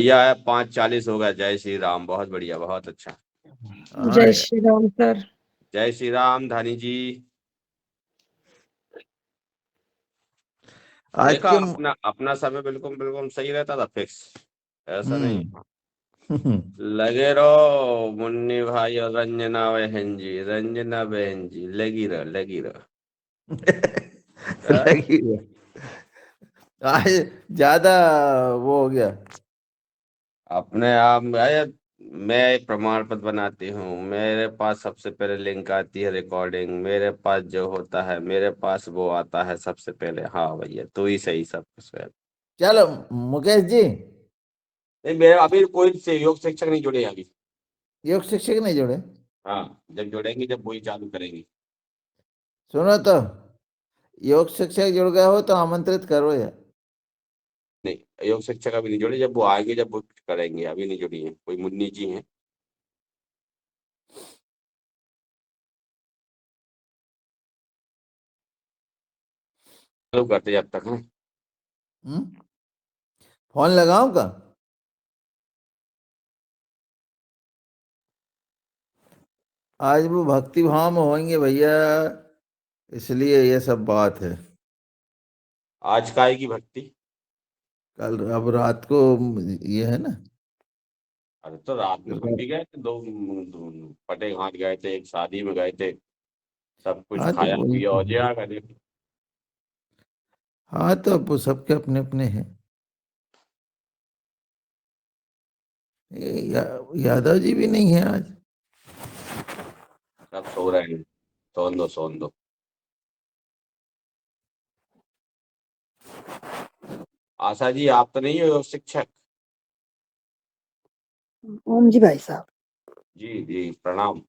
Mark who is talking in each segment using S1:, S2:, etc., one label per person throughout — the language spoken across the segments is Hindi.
S1: भैया है 5:40 हो गया। जय श्री राम। बहुत बढ़िया, बहुत अच्छा।
S2: हाँ
S3: जय
S2: यार,
S3: श्री राम सर।
S1: जय श्री राम धानी जी।
S2: आज
S1: देखा,
S2: के
S1: अपना अपना समय बिल्कुल बिल्कुल सही रहता था, फिक्स। ऐसा नहीं।
S2: हम्म
S1: लगे रहो मुन्नी भाई और रंजना बहन जी, रंजना बहन जी, लगी रहो लगी रहो। हाँ?
S2: लगी है। आज ज्यादा वो हो गया।
S1: अपने आप मैं एक प्रमाण पत्र बनाती हूँ, मेरे पास सबसे पहले लिंक आती है, रिकॉर्डिंग मेरे पास जो होता है, मेरे पास वो आता है सबसे पहले। हाँ भैया, तू ही सही सब कुछ है।
S2: चलो मुकेश जी,
S1: नहीं, मेरे अभी कोई से योग शिक्षक नहीं जुड़े अभी।
S2: योग शिक्षक नहीं जुड़े?
S1: हाँ, जब जुड़ेंगे जब वही चालू करेंगे।
S2: सुनो तो, योग शिक्षक जुड़ गए हो तो आमंत्रित करो यार।
S1: नहीं, योग शिक्षक अभी नहीं जुड़े, जब वो आएंगे जब वो करेंगे, अभी नहीं जुड़ी है। कोई मुन्नी जी हैं। चालू करते जब तक है।
S2: हम्म फोन लगाऊं का? आज वो भक्ति भाव में होंगे भैया, इसलिए ये सब बात है।
S1: आज काय की भक्ति।
S2: कल अब रात को ये है ना।
S1: अरे तो रात में हम भी गए थे, दो पटे घाट गए थे, एक शादी में गए थे। सब कुछ
S2: हाँ तो
S1: खाया
S2: वही
S1: पिया
S2: तो
S1: और
S2: है।
S1: जया करे।
S2: हाँ तो अब वो सबके अपने अपने हैं। यादव जी भी नहीं है आज।
S1: सब सो रहे हैं। सोन दो सोन दो। आशा जी, आप तो नहीं हो शिक्षक?
S3: ओम जी भाई साहब।
S1: जी जी, प्रणाम।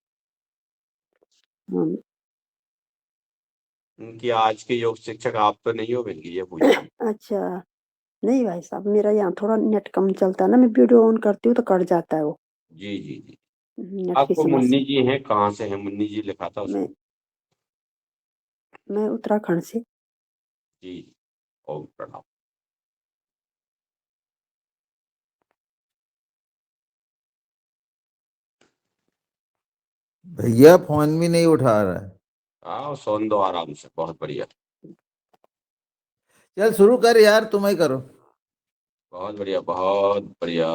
S3: हम
S1: उनकी आज के योग शिक्षक आप तो नहीं हो, बल्कि ये पूछ रहा हूँ।
S3: अच्छा, नहीं भाई साहब, मेरा यहाँ थोड़ा नेट कम चलता है ना, मैं वीडियो ऑन करती हूँ तो कट जाता है वो।
S1: जी जी जी।
S3: नेट की
S1: आपको मुन्नी
S3: समस्या।
S1: जी हैं, कहाँ से हैं मुन्नी जी, लिखा था
S3: मैं
S1: उसमें।
S3: मैं उत्तराखंड से।
S1: जी। ओम प्रणाम।
S2: भैया फोन भी नहीं उठा रहा है।
S1: हाँ, सोन दो आराम से, बहुत बढ़िया।
S2: चल शुरू कर यार, तुम ही करो।
S1: बहुत बढ़िया, बहुत बढ़िया।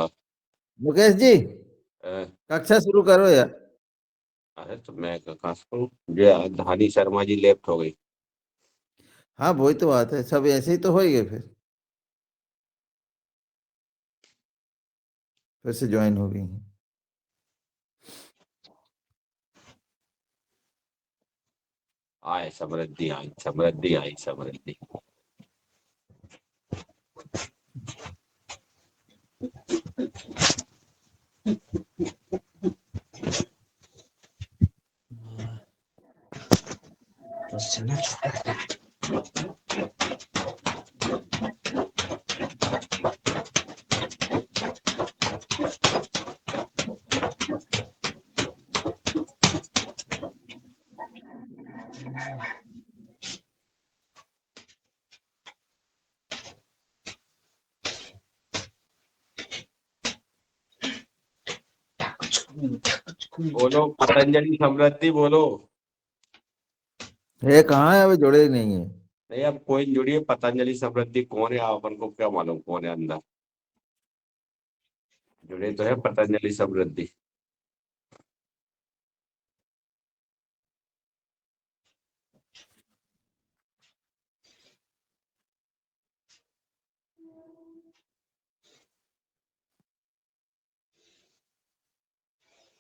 S2: मुकेश जी,
S1: अ,
S2: कक्षा शुरू करो यार।
S1: अरे तो मैं कहाँ से करूँ, ये धानी शर्मा जी लेफ्ट हो गई।
S2: हाँ वही तो बात है, सब ऐसे ही तो हो गए, फिर से ज्वाइन हो गई हैं।
S1: आए समृद्धि, आई समृद्धि, आई समृद्धि। बोलो पतंजलि समृद्धि बोलो।
S2: ये कहाँ है, अभी जुड़े ही नहीं है।
S1: नहीं, अब कोई जुड़िए, पतंजलि समृद्धि कौन है, अपन को क्या मालूम कौन है अंदर। जुड़े तो है पतंजलि समृद्धि।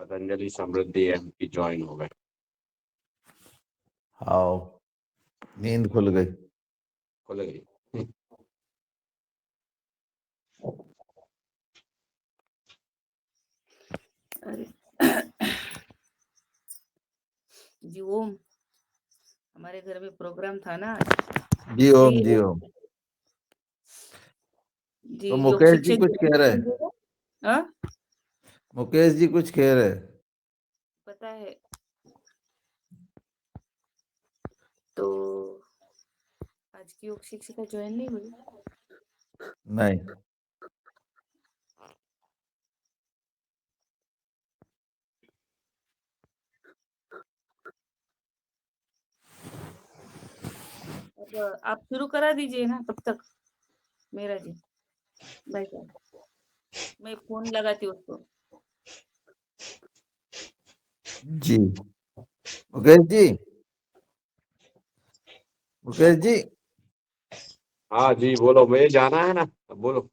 S1: पतंजलि समृद्धि एम की ज्वाइन हो गए।
S2: आओ, नींद खुल गई।
S1: खुल गई।
S4: अरे जी ओम, हमारे घर में प्रोग्राम था ना आज।
S2: जी ओम, जी
S4: जी
S2: ओम।
S4: जी
S2: तो
S4: योग
S2: मुकेश जी
S4: शिक्षक
S2: कुछ कह रहे।
S4: हाँ,
S2: मुकेश जी कुछ कह रहे।
S4: पता है। तो आज की योग शिक्षिका ज्वाइन नहीं हुई।
S2: नहीं।
S4: आप शुरू करा दीजिए ना तब तक मेरा जी भाई साहब, मैं फोन लगाती हूँ उसको।
S2: जी मुकेश जी, मुकेश जी
S1: हाँ जी बोलो, मुझे जाना है ना, अब बोलो।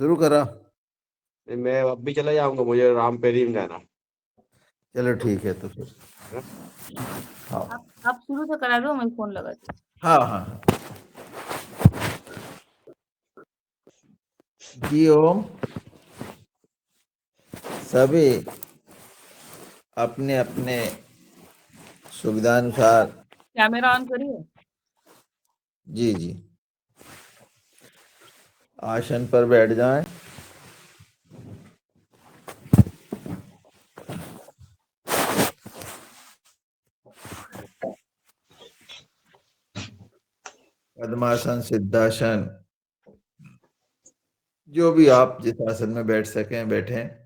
S2: शुरू करा।
S1: नहीं, मैं अब भी चला जाऊंगा, मुझे राम पेरी में जाना
S2: चलो ठीक है तो फिर।
S1: है।
S2: हाँ
S4: आप शुरू तो करा दो, मैं फोन लगाती हूँ।
S2: हाँ हाँ। जी ओम, सभी अपने अपने सुविधानुसार।
S4: कैमरा ऑन करिए।
S2: जी जी, आसन पर बैठ जाएं। पद्मासन, सिद्धासन, जो भी आप जिस आसन में बैठ सकें बैठें।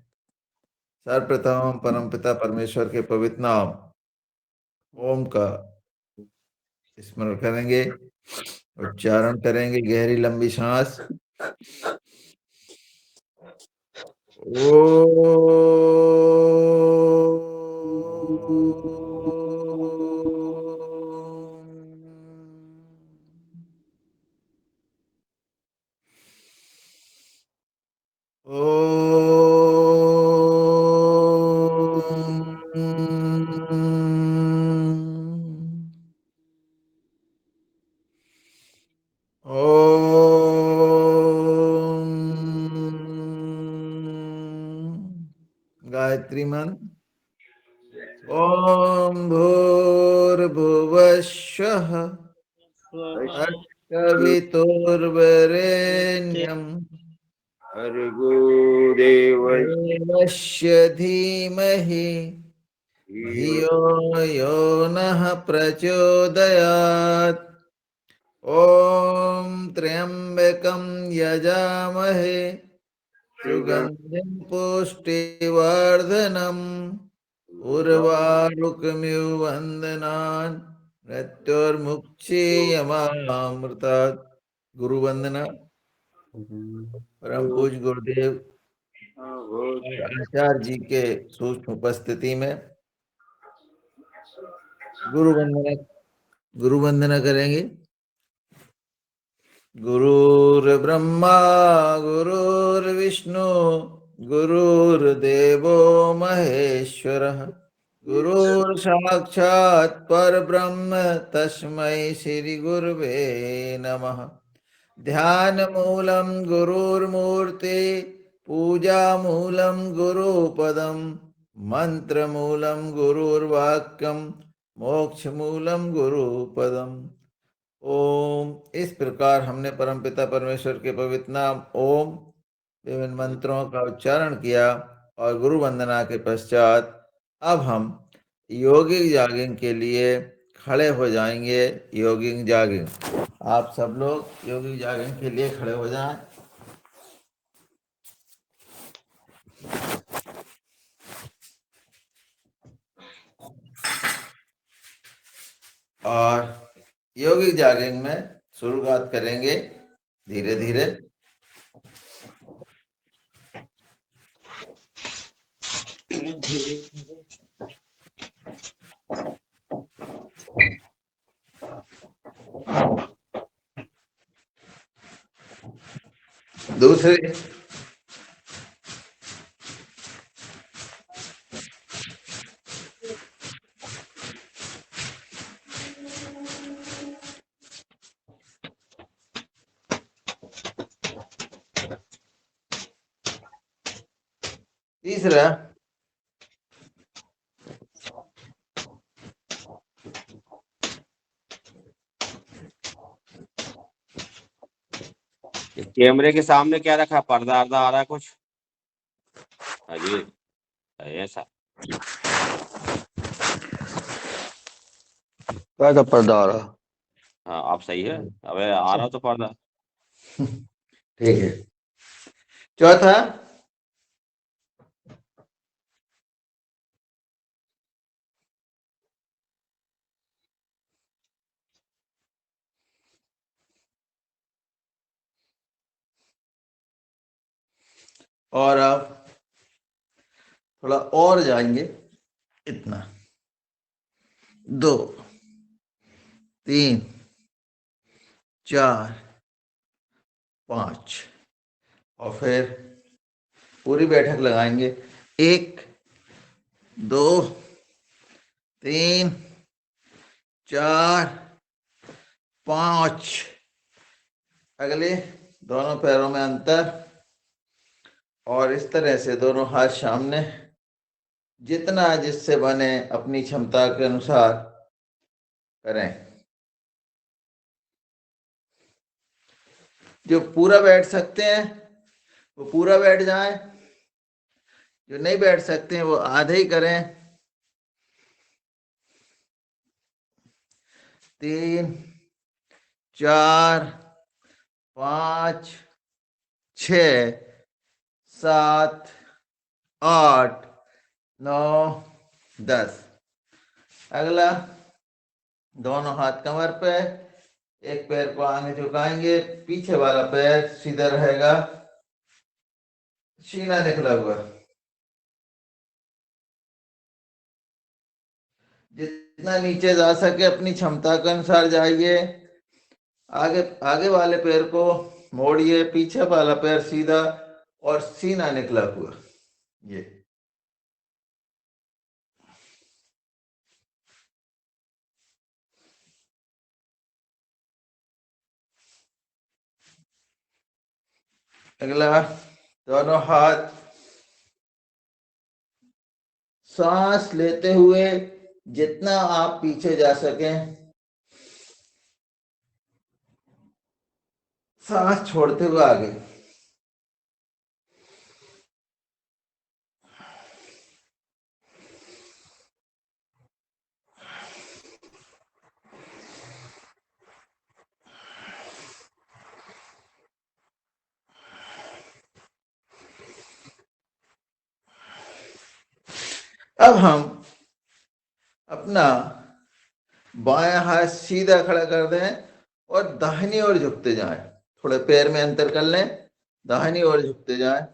S2: सर्वप्रथम हम परमपिता परमेश्वर के पवित्र नाम ओम का स्मरण करेंगे, उच्चारण करेंगे, गहरी लंबी सांस। गायत्री मंत्र। ओम भूर्भुवस्सुः तत्सवितुर्वरेण्यं
S5: भर्गोदेव
S2: देवस्य धीमहि धियो यो नः प्रचोदयात्। ॐ त्र्यम्बकं यजामहे सुगन्धिं पुष्टिवर्धनम् उर्वारुकमिव वन्दनान् मृत्युर्मुक्षीयमामृतात्। गुरु वंदना। परम पूज्य गुरुदेव और आचार्य जी के सूक्ष्म उपस्थिति में गुरु वंदना, गुरु वंदना करेंगे। गुरुर्ब्रह्मा गुरुर्विष्णु गुरुर्देवो महेश्वरः गुरुर्साक्षात् परब्रह्म तस्मै श्री गुरुवे नमः। ध्यानमूलं गुरुर्मूर्ति पूजामूलं गुरुपदं मंत्रमूलं गुरुर्वाक्यं मोक्षमूलं गुरुपदम्। ओम। इस प्रकार हमने परमपिता परमेश्वर के पवित्र नाम ओम विभिन्न मंत्रों का उच्चारण किया और गुरु वंदना के पश्चात अब हम योगिक जागिंग के लिए खड़े हो जाएंगे। योगिक जागिंग, आप सब लोग योगिक जागिंग के लिए खड़े हो जाएं। और योगिक जागिंग में शुरुआत करेंगे धीरे धीरे। दूसरे तीसरा
S1: कैमरे के सामने क्या रखा, पर्दा अर्दा आ रहा है कुछ अजीब ऐसा।
S5: क्या था पर्दा आ रहा?
S1: हाँ आप सही है, अबे आ रहा तो पर्दा।
S2: ठीक है। चौथा और आप थोड़ा और जाएंगे, इतना, 2 3 4 5, और फिर पूरी बैठक लगाएंगे, 1 2 3 4 5। अगले दोनों पैरों में अंतर, और इस तरह से दोनों हाथ सामने, जितना जिससे बने अपनी क्षमता के अनुसार करें। जो पूरा बैठ सकते हैं वो पूरा बैठ जाएं, जो नहीं बैठ सकते हैं वो आधे ही करें। 3 4 5 6 7 8 9 10। अगला, दोनों हाथ कमर पे, एक पैर को आगे झुकाएंगे, पीछे वाला पैर सीधा रहेगा, सीना निकला हुआ। जितना नीचे जा सके अपनी क्षमता के अनुसार जाइए। आगे आगे वाले पैर को मोड़िए, पीछे वाला पैर सीधा और सीना निकला हुआ। ये अगला, दोनों हाथ सांस लेते हुए जितना आप पीछे जा सकें, सांस छोड़ते हुए आगे। अब हम अपना बायां हाथ सीधा खड़ा कर दें और दाहिनी ओर झुकते जाएं। थोड़े पैर में अंतर कर लें, दाहिनी ओर झुकते जाएं,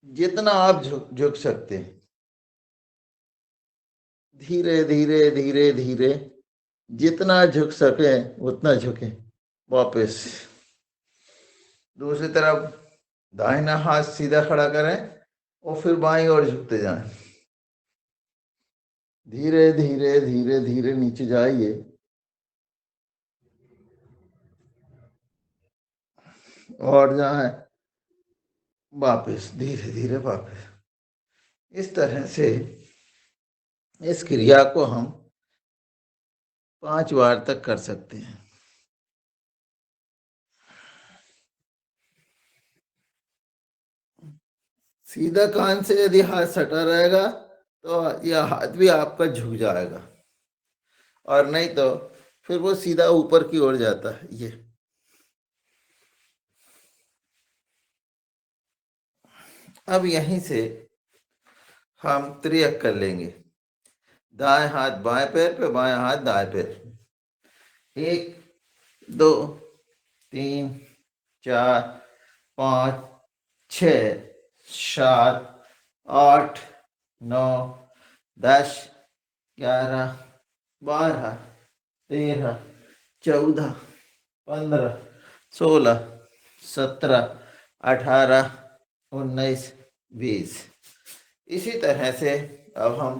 S2: जितना आप झुक सकते हैं। धीरे धीरे धीरे धीरे जितना झुक सके उतना झुके। वापस दूसरी तरफ दाहिना हाथ सीधा खड़ा करें और फिर बाईं ओर झुकते जाएं। धीरे धीरे धीरे धीरे नीचे जाइए, और जाए वापस, धीरे धीरे वापस। इस तरह से इस क्रिया को हम 5 बार तक कर सकते हैं। सीधा कान से यदि हाथ सटा रहेगा तो यह हाथ भी आपका झुक जाएगा, और नहीं तो फिर वो सीधा ऊपर की ओर जाता है। ये अब यहीं से हम त्रियक कर लेंगे। दाएं हाथ बाएं पैर पे, बाएं हाथ दाएं पैर। 1 2 3 4 5 6 7 8 9 10 11 12 13 14 15 16 17 18 19 20। इसी तरह से अब हम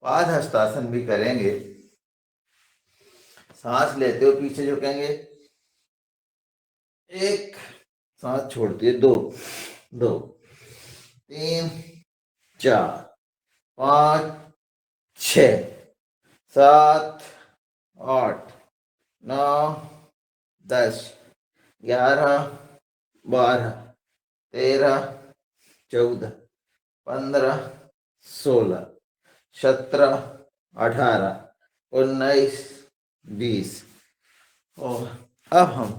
S2: पाद हस्तासन भी करेंगे। सांस लेते हुए पीछे झुकेंगे, 1, सांस छोड़ते हुए 2 2 3 4 5 6 7 8 9 10 11 12 13 14 15 16 17 18 19 20। और अब हम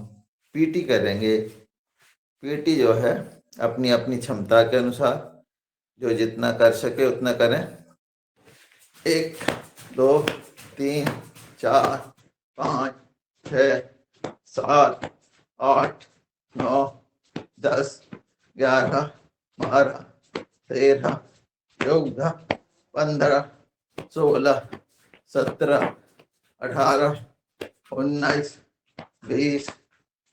S2: पीटी करेंगे। पीटी जो है अपनी अपनी क्षमता के अनुसार जो जितना कर सके उतना करें। 1 2 3 4 5 6 7 8 9 10 11 12, 13, 14, 15, 16, 17, 18, 19, 20,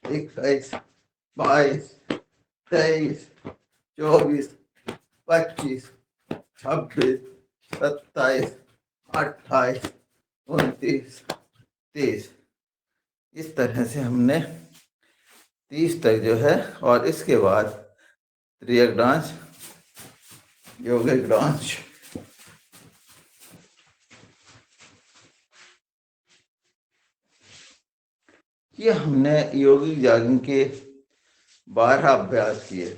S2: 21, 22, 23, 24, 25, 26, 27, 28, 29, 30। इस तरह से हमने 30 तक जो है, और इसके बाद त्रियक डांस, यौगिक डांस, ये हमने यौगिक जॉगिंग के 12 अभ्यास किए।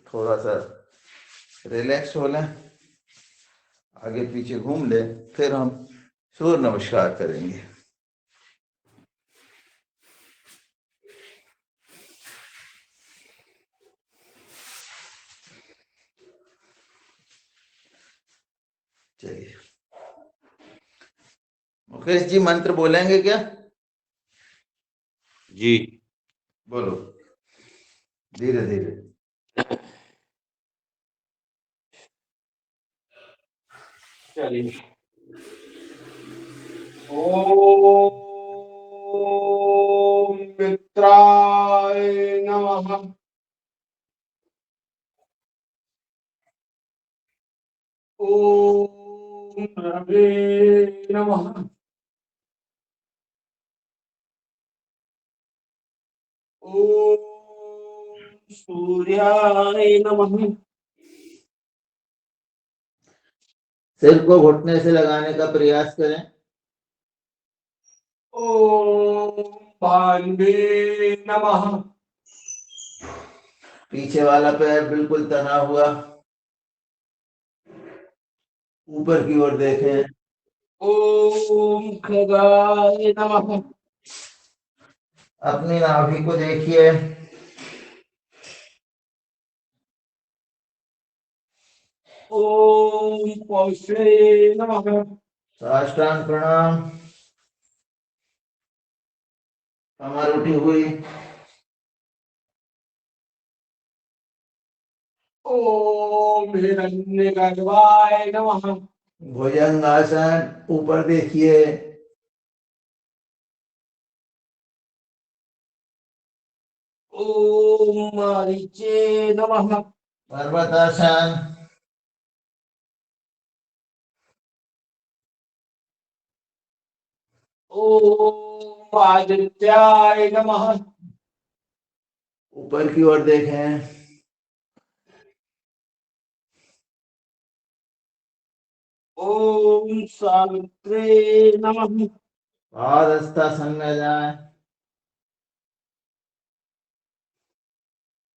S2: थोड़ा सा रिलैक्स हो लें, आगे पीछे घूम लें, फिर हम सूर्य नमस्कार करेंगे। चलिए, मुकेश जी मंत्र बोलेंगे क्या?
S1: जी
S2: बोलो, धीरे धीरे।
S1: चलिए। ओम मित्राय नमः। ओम रवे नमः। ओम सूर्याय नमः।
S2: सिर को घुटने से लगाने का प्रयास करें।
S1: ओम भान्वे नमः।
S2: पीछे वाला पैर बिल्कुल तना हुआ, ऊपर की ओर देखें।
S1: ओम खगाय नमः।
S2: अपनी नाभि को देखिए।
S1: ओम पौषे नमः।
S2: साष्टांग प्रणाम। कमर उठी हुई।
S1: ओम हिरण्यगर्भाय नमः।
S2: भुजंगासन, ऊपर देखिए।
S1: ओम मारीचे नमः।
S2: पर्वतासन।
S1: ओम आदित्याय नमः।
S2: ऊपर की ओर देखें।
S1: ओम सावित्रे नमः।
S2: पादस्थासन में जाएं।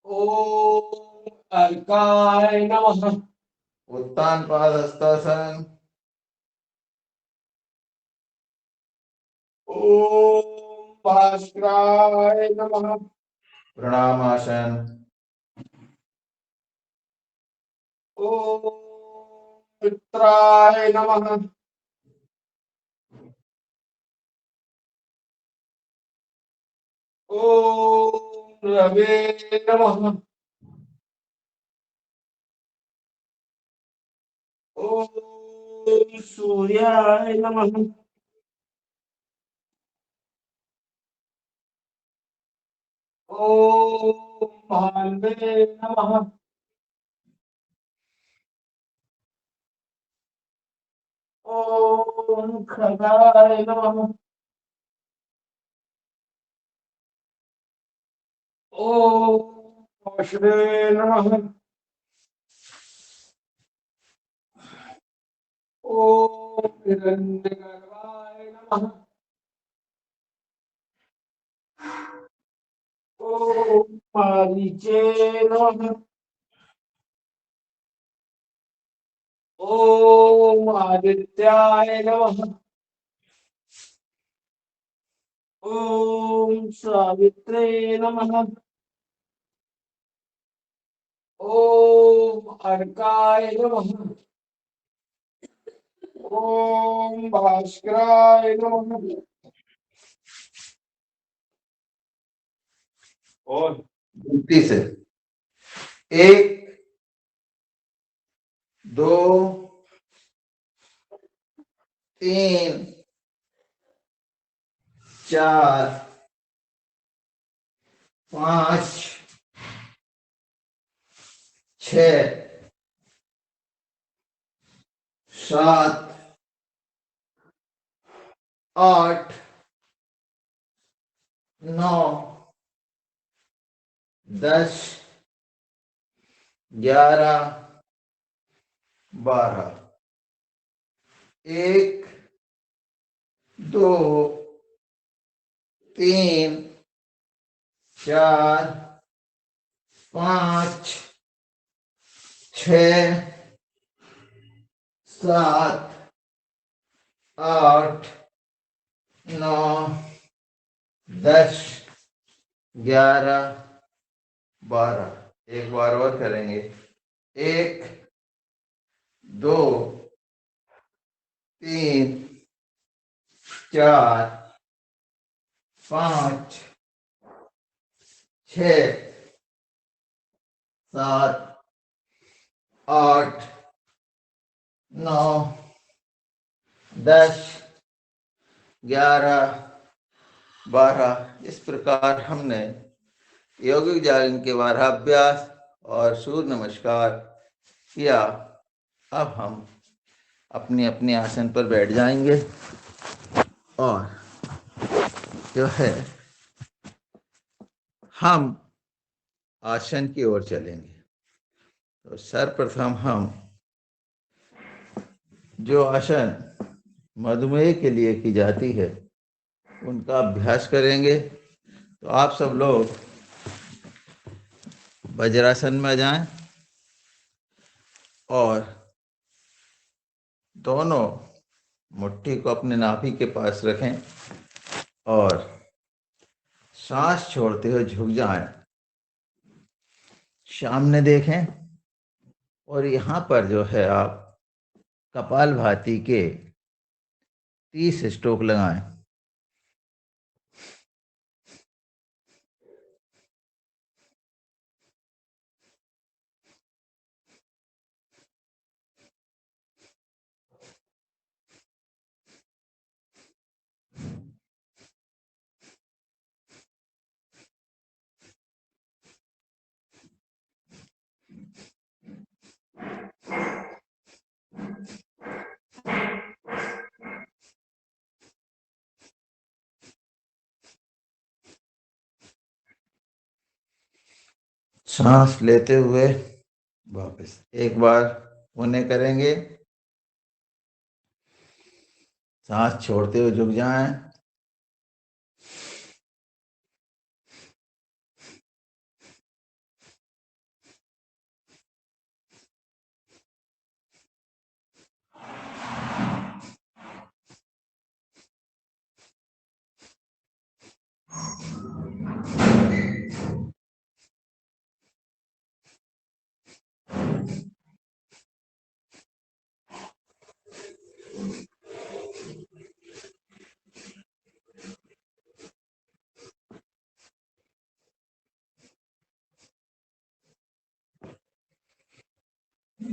S1: ओम अर्काय नमः।
S2: उत्तान पादस्थासन।
S1: ओम भास्कराय नमः।
S2: प्रणामासन।
S1: ओम मित्राय नमः। ओम रवे नमः। ओम सूर्याय नमः। ओम भान्वे नमः। ओम खगाय नमः। ओम पौषवे नमः। ओम हिरण्यगर्भाय नमः। ओम मारीचे नमः। ओम आदित्याय नमः। ओम सावित्रे नमः। ओम अर्काय नमः। ओम भास्कराय नमः। और
S2: युक्ति से 1 3 4 5 6 7 8 9 10 11 12 1 2 3 4 5 6 7 8 9 10 11 12 एक बार और करेंगे 1 2 3 4 5 6 7 8 9 10 11 12 इस प्रकार हमने यौगिक जागरण के बारहाभ्यास और सूर्य नमस्कार किया। अब हम अपने अपने आसन पर बैठ जाएंगे और जो है हम आसन की ओर चलेंगे। तो सर्वप्रथम हम जो आसन मधुमेह के लिए की जाती है उनका अभ्यास करेंगे। तो आप सब लोग वज्रासन में जाएं और दोनों मुट्ठी को अपने नाभि के पास रखें और सांस छोड़ते हुए झुक जाएं, सामने देखें और यहाँ पर जो है आप कपालभाति के 30 स्ट्रोक लगाएं। सांस लेते हुए वापस एक बार पुनः करेंगे। सांस छोड़ते हुए झुक जाएं।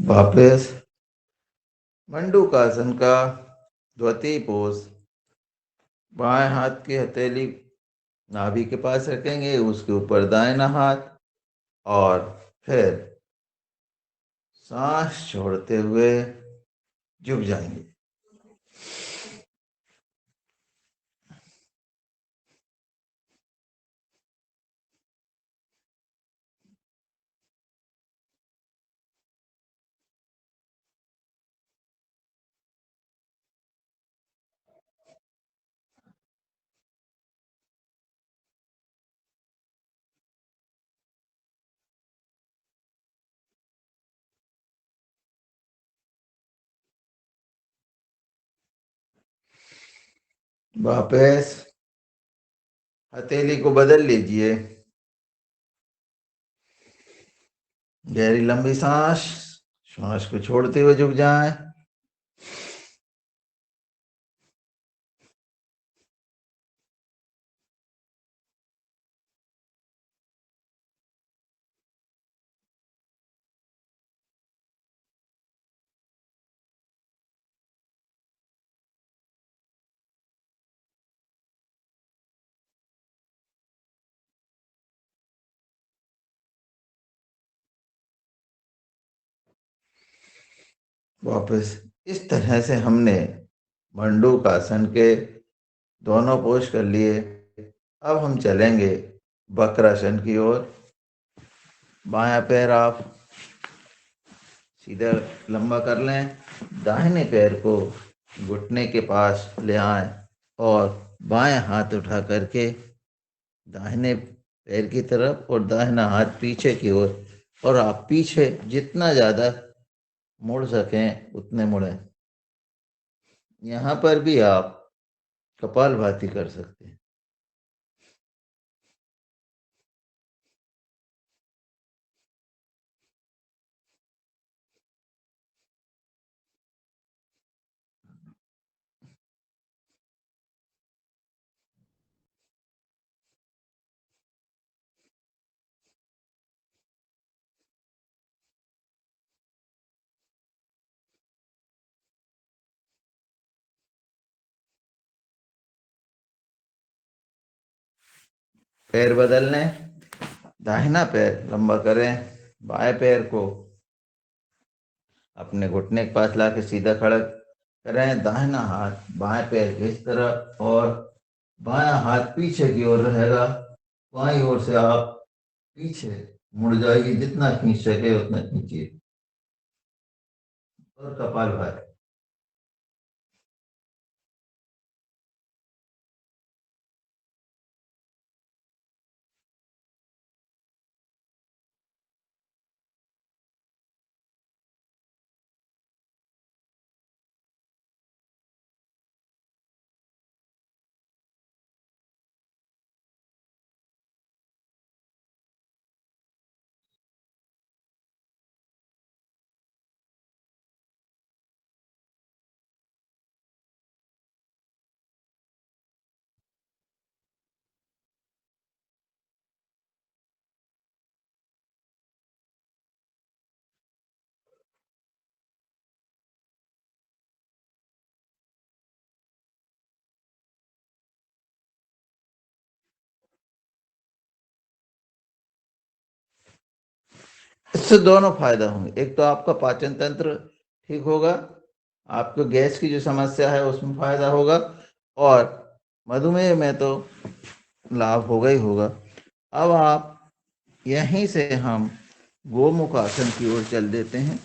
S2: वापस मंडूकासन का द्वितीय पोज। बाएं हाथ की हथेली नाभि के पास रखेंगे, उसके ऊपर दाहिना हाथ और फिर सांस छोड़ते हुए झुक जाएंगे। वापस हथेली को बदल लीजिए। गहरी लंबी सांस, श्वास को छोड़ते हुए झुक जाएं। वापस इस तरह से हमने मंडूकासन के दोनों पोज कर लिए। अब हम चलेंगे वक्रासन की ओर। बायां पैर आप सीधा लंबा कर लें, दाहिने पैर को घुटने के पास ले आएं और बायां हाथ उठा करके दाहिने पैर की तरफ और दाहिना हाथ पीछे की ओर, और आप पीछे जितना ज़्यादा मुड़ सकें उतने मुड़ें। यहाँ पर भी आप कपालभाति कर सकते हैं। पैर बदल लें, दाहिना पैर लंबा करें, बाएं पैर को अपने घुटने के पास लाके सीधा खड़ा करें, दाहिना हाथ बाएं पैर के इस तरफ और बायां हाथ पीछे की ओर रहेगा। बाईं ओर से आप पीछे मुड़ जाएगी, जितना खींच सके उतना खींचिए और कपालभाति। इससे दोनों फायदा होंगे। एक तो आपका पाचन तंत्र ठीक होगा, आपको गैस की जो समस्या है उसमें फायदा होगा, और मधुमेह में तो लाभ होगा ही होगा। अब आप यहीं से हम गोमुख आसन की ओर चल देते हैं।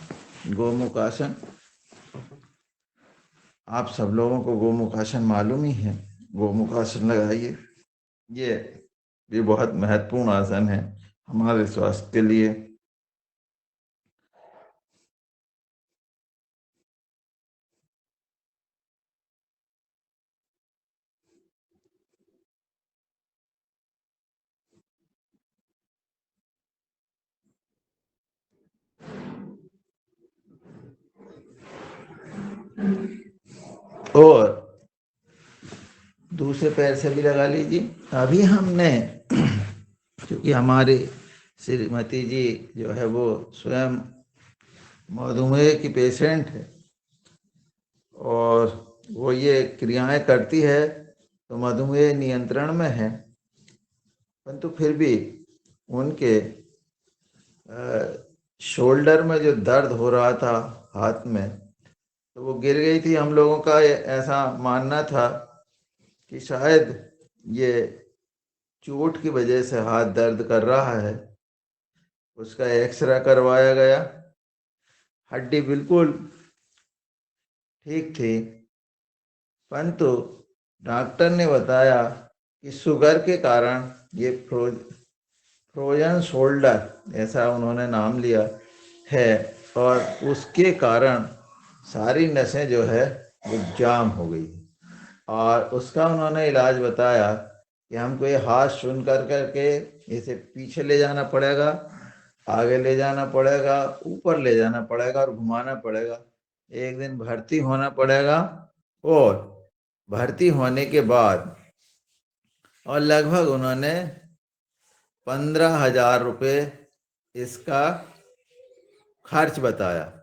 S2: गोमुख आसन, आप सब लोगों को गोमुख आसन मालूम ही है। गोमुख आसन लगाइए। ये भी बहुत महत्वपूर्ण आसन है हमारे स्वास्थ्य के लिए। और दूसरे पैर से भी लगा लीजिए। अभी हमने क्योंकि हमारी श्रीमती जी जो है वो स्वयं मधुमेह की पेशेंट है और वो ये क्रियाएं करती है तो मधुमेह नियंत्रण में है, परंतु फिर भी उनके शोल्डर में जो दर्द हो रहा था हाथ में, तो वो गिर गई थी। हम लोगों का ऐसा मानना था कि शायद ये चोट की वजह से हाथ दर्द कर रहा है। उसका एक्सरे करवाया गया, हड्डी बिल्कुल ठीक थी, परंतु डॉक्टर ने बताया कि शुगर के कारण ये फ्रोजन शोल्डर, ऐसा उन्होंने नाम लिया है, और उसके कारण सारी नसें जो है वो जाम हो गई। और उसका उन्होंने इलाज बताया कि हमको ये हाथ सुन करके इसे पीछे ले जाना पड़ेगा, आगे ले जाना पड़ेगा, ऊपर ले जाना पड़ेगा और घुमाना पड़ेगा। एक दिन भर्ती होना पड़ेगा, और भर्ती होने के बाद और लगभग उन्होंने 15,000 रुपये इसका खर्च बताया।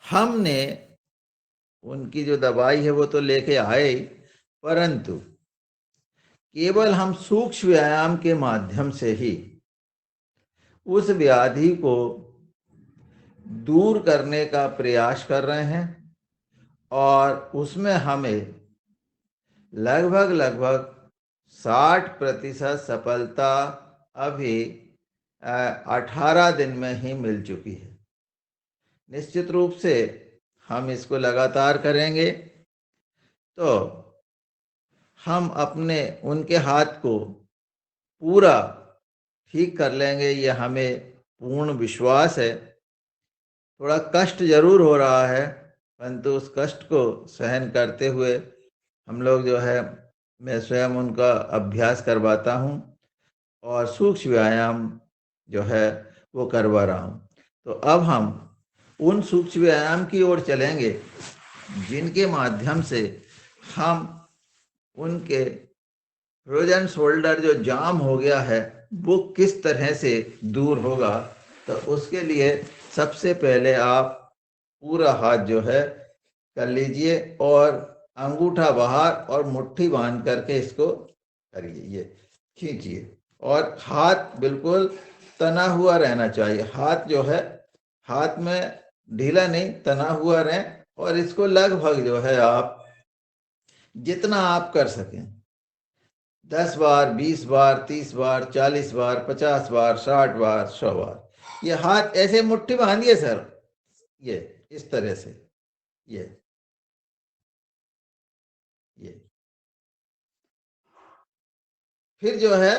S2: हमने उनकी जो दवाई है वो तो लेके आए, परंतु केवल हम सूक्ष्म व्यायाम के माध्यम से ही उस व्याधि को दूर करने का प्रयास कर रहे हैं और उसमें हमें लगभग 60% सफलता अभी 18 दिन में ही मिल चुकी है। निश्चित रूप से हम इसको लगातार करेंगे तो हम अपने उनके हाथ को पूरा ठीक कर लेंगे, ये हमें पूर्ण विश्वास है। थोड़ा कष्ट जरूर हो रहा है, परंतु उस कष्ट को सहन करते हुए हम लोग जो है, मैं स्वयं उनका अभ्यास करवाता हूँ और सूक्ष्म व्यायाम जो है वो करवा रहा हूँ। तो अब हम उन सूक्ष्म व्यायाम की ओर चलेंगे जिनके माध्यम से हम उनके फ्रोजन शोल्डर जो जाम हो गया है वो किस तरह से दूर होगा। तो उसके लिए सबसे पहले आप पूरा हाथ जो है कर लीजिए और अंगूठा बाहर और मुट्ठी बांध करके इसको करिए, ये खींचिए और हाथ बिल्कुल तना हुआ रहना चाहिए। हाथ जो है, हाथ में ढीला नहीं, तना हुआ रहे और इसको लगभग जो है आप जितना आप कर सकें, 10 बार, 20 बार, 30 बार, 40 बार, 50 बार, 60 बार, 100 बार, ये हाथ ऐसे मुट्ठी बांधिए सर, ये इस तरह से, ये फिर जो है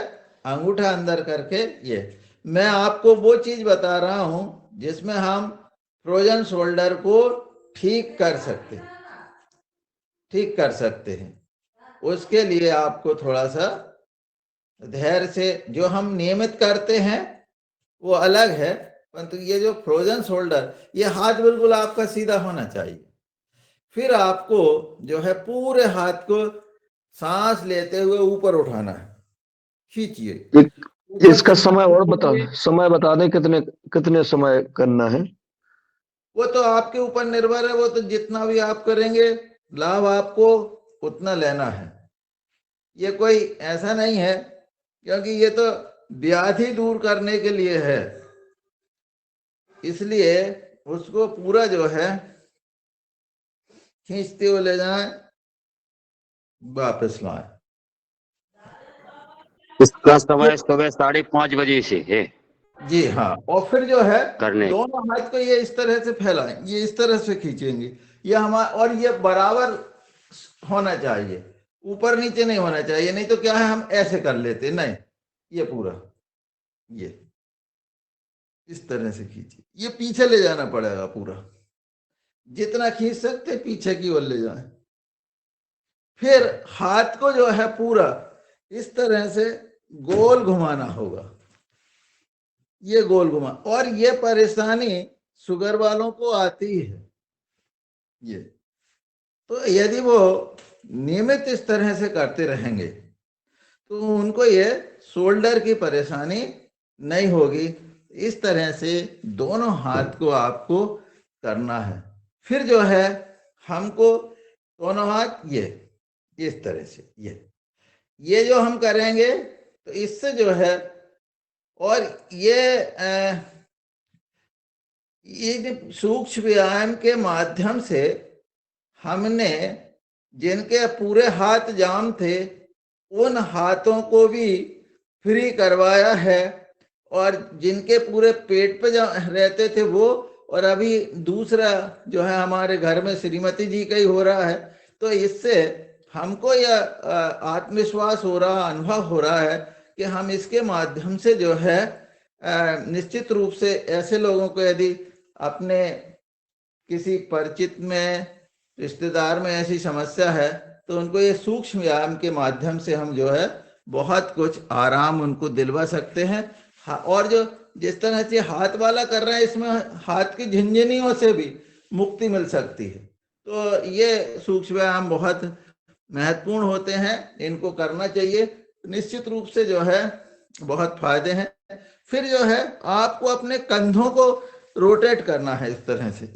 S2: अंगूठा अंदर करके, ये मैं आपको वो चीज बता रहा हूं जिसमें हम फ्रोजन शोल्डर को ठीक कर सकते हैं। उसके लिए आपको थोड़ा सा धैर्य से, जो हम नियमित करते हैं वो अलग है, परंतु ये जो फ्रोजन शोल्डर, ये हाथ बिल्कुल आपका सीधा होना चाहिए। फिर आपको जो है पूरे हाथ को सांस लेते हुए ऊपर उठाना है, खींचिए।
S5: इसका समय और समय बता दें, कितने समय करना है?
S2: वो तो आपके ऊपर निर्भर है, वो तो जितना भी आप करेंगे लाभ आपको उतना लेना है। ये कोई ऐसा नहीं है, क्योंकि ये तो व्याधि दूर करने के लिए है, इसलिए उसको पूरा जो है खींचते हुए ले जाएं, वापस लाएं।
S6: इसका समय सुबह 5:30 बजे से है।
S2: जी हाँ, और फिर जो है
S6: करने
S2: दोनों हाथ को ये इस तरह से फैलाएं, ये इस तरह से खींचेंगे, ये हमारा, और ये बराबर होना चाहिए, ऊपर नीचे नहीं होना चाहिए। नहीं तो क्या है, हम ऐसे कर लेते, नहीं, ये पूरा ये इस तरह से खींचिए, ये पीछे ले जाना पड़ेगा पूरा, जितना खींच सकते पीछे की ओर ले जाएं। फिर हाथ को जो है पूरा इस तरह से गोल घुमाना होगा, ये गोल घुमा, और ये परेशानी शुगर वालों को आती है। ये तो यदि वो नियमित इस तरह से करते रहेंगे तो उनको ये शोल्डर की परेशानी नहीं होगी। इस तरह से दोनों हाथ को आपको करना है। फिर जो है हमको दोनों हाथ ये इस तरह से, ये जो हम करेंगे तो इससे जो है, और ये सूक्ष्म व्यायाम के माध्यम से हमने जिनके पूरे हाथ जाम थे उन हाथों को भी फ्री करवाया है, और जिनके पूरे पेट पे रहते थे वो, और अभी दूसरा जो है हमारे घर में श्रीमती जी का ही हो रहा है। तो इससे हमको यह आत्मविश्वास हो रहा, अनुभव हो रहा है कि हम इसके माध्यम से जो है निश्चित रूप से ऐसे लोगों को, यदि अपने किसी परिचित में, रिश्तेदार में ऐसी समस्या है तो उनको ये सूक्ष्म व्यायाम के माध्यम से हम जो है बहुत कुछ आराम उनको दिलवा सकते हैं। और जो जिस तरह से हाथ वाला कर रहे हैं, इसमें हाथ की झिनझिनियों से भी मुक्ति मिल सकती है। तो ये सूक्ष्म व्यायाम बहुत महत्वपूर्ण होते हैं, इनको करना चाहिए, निश्चित रूप से जो है बहुत फायदे हैं। फिर जो है आपको अपने कंधों को रोटेट करना है इस तरह से,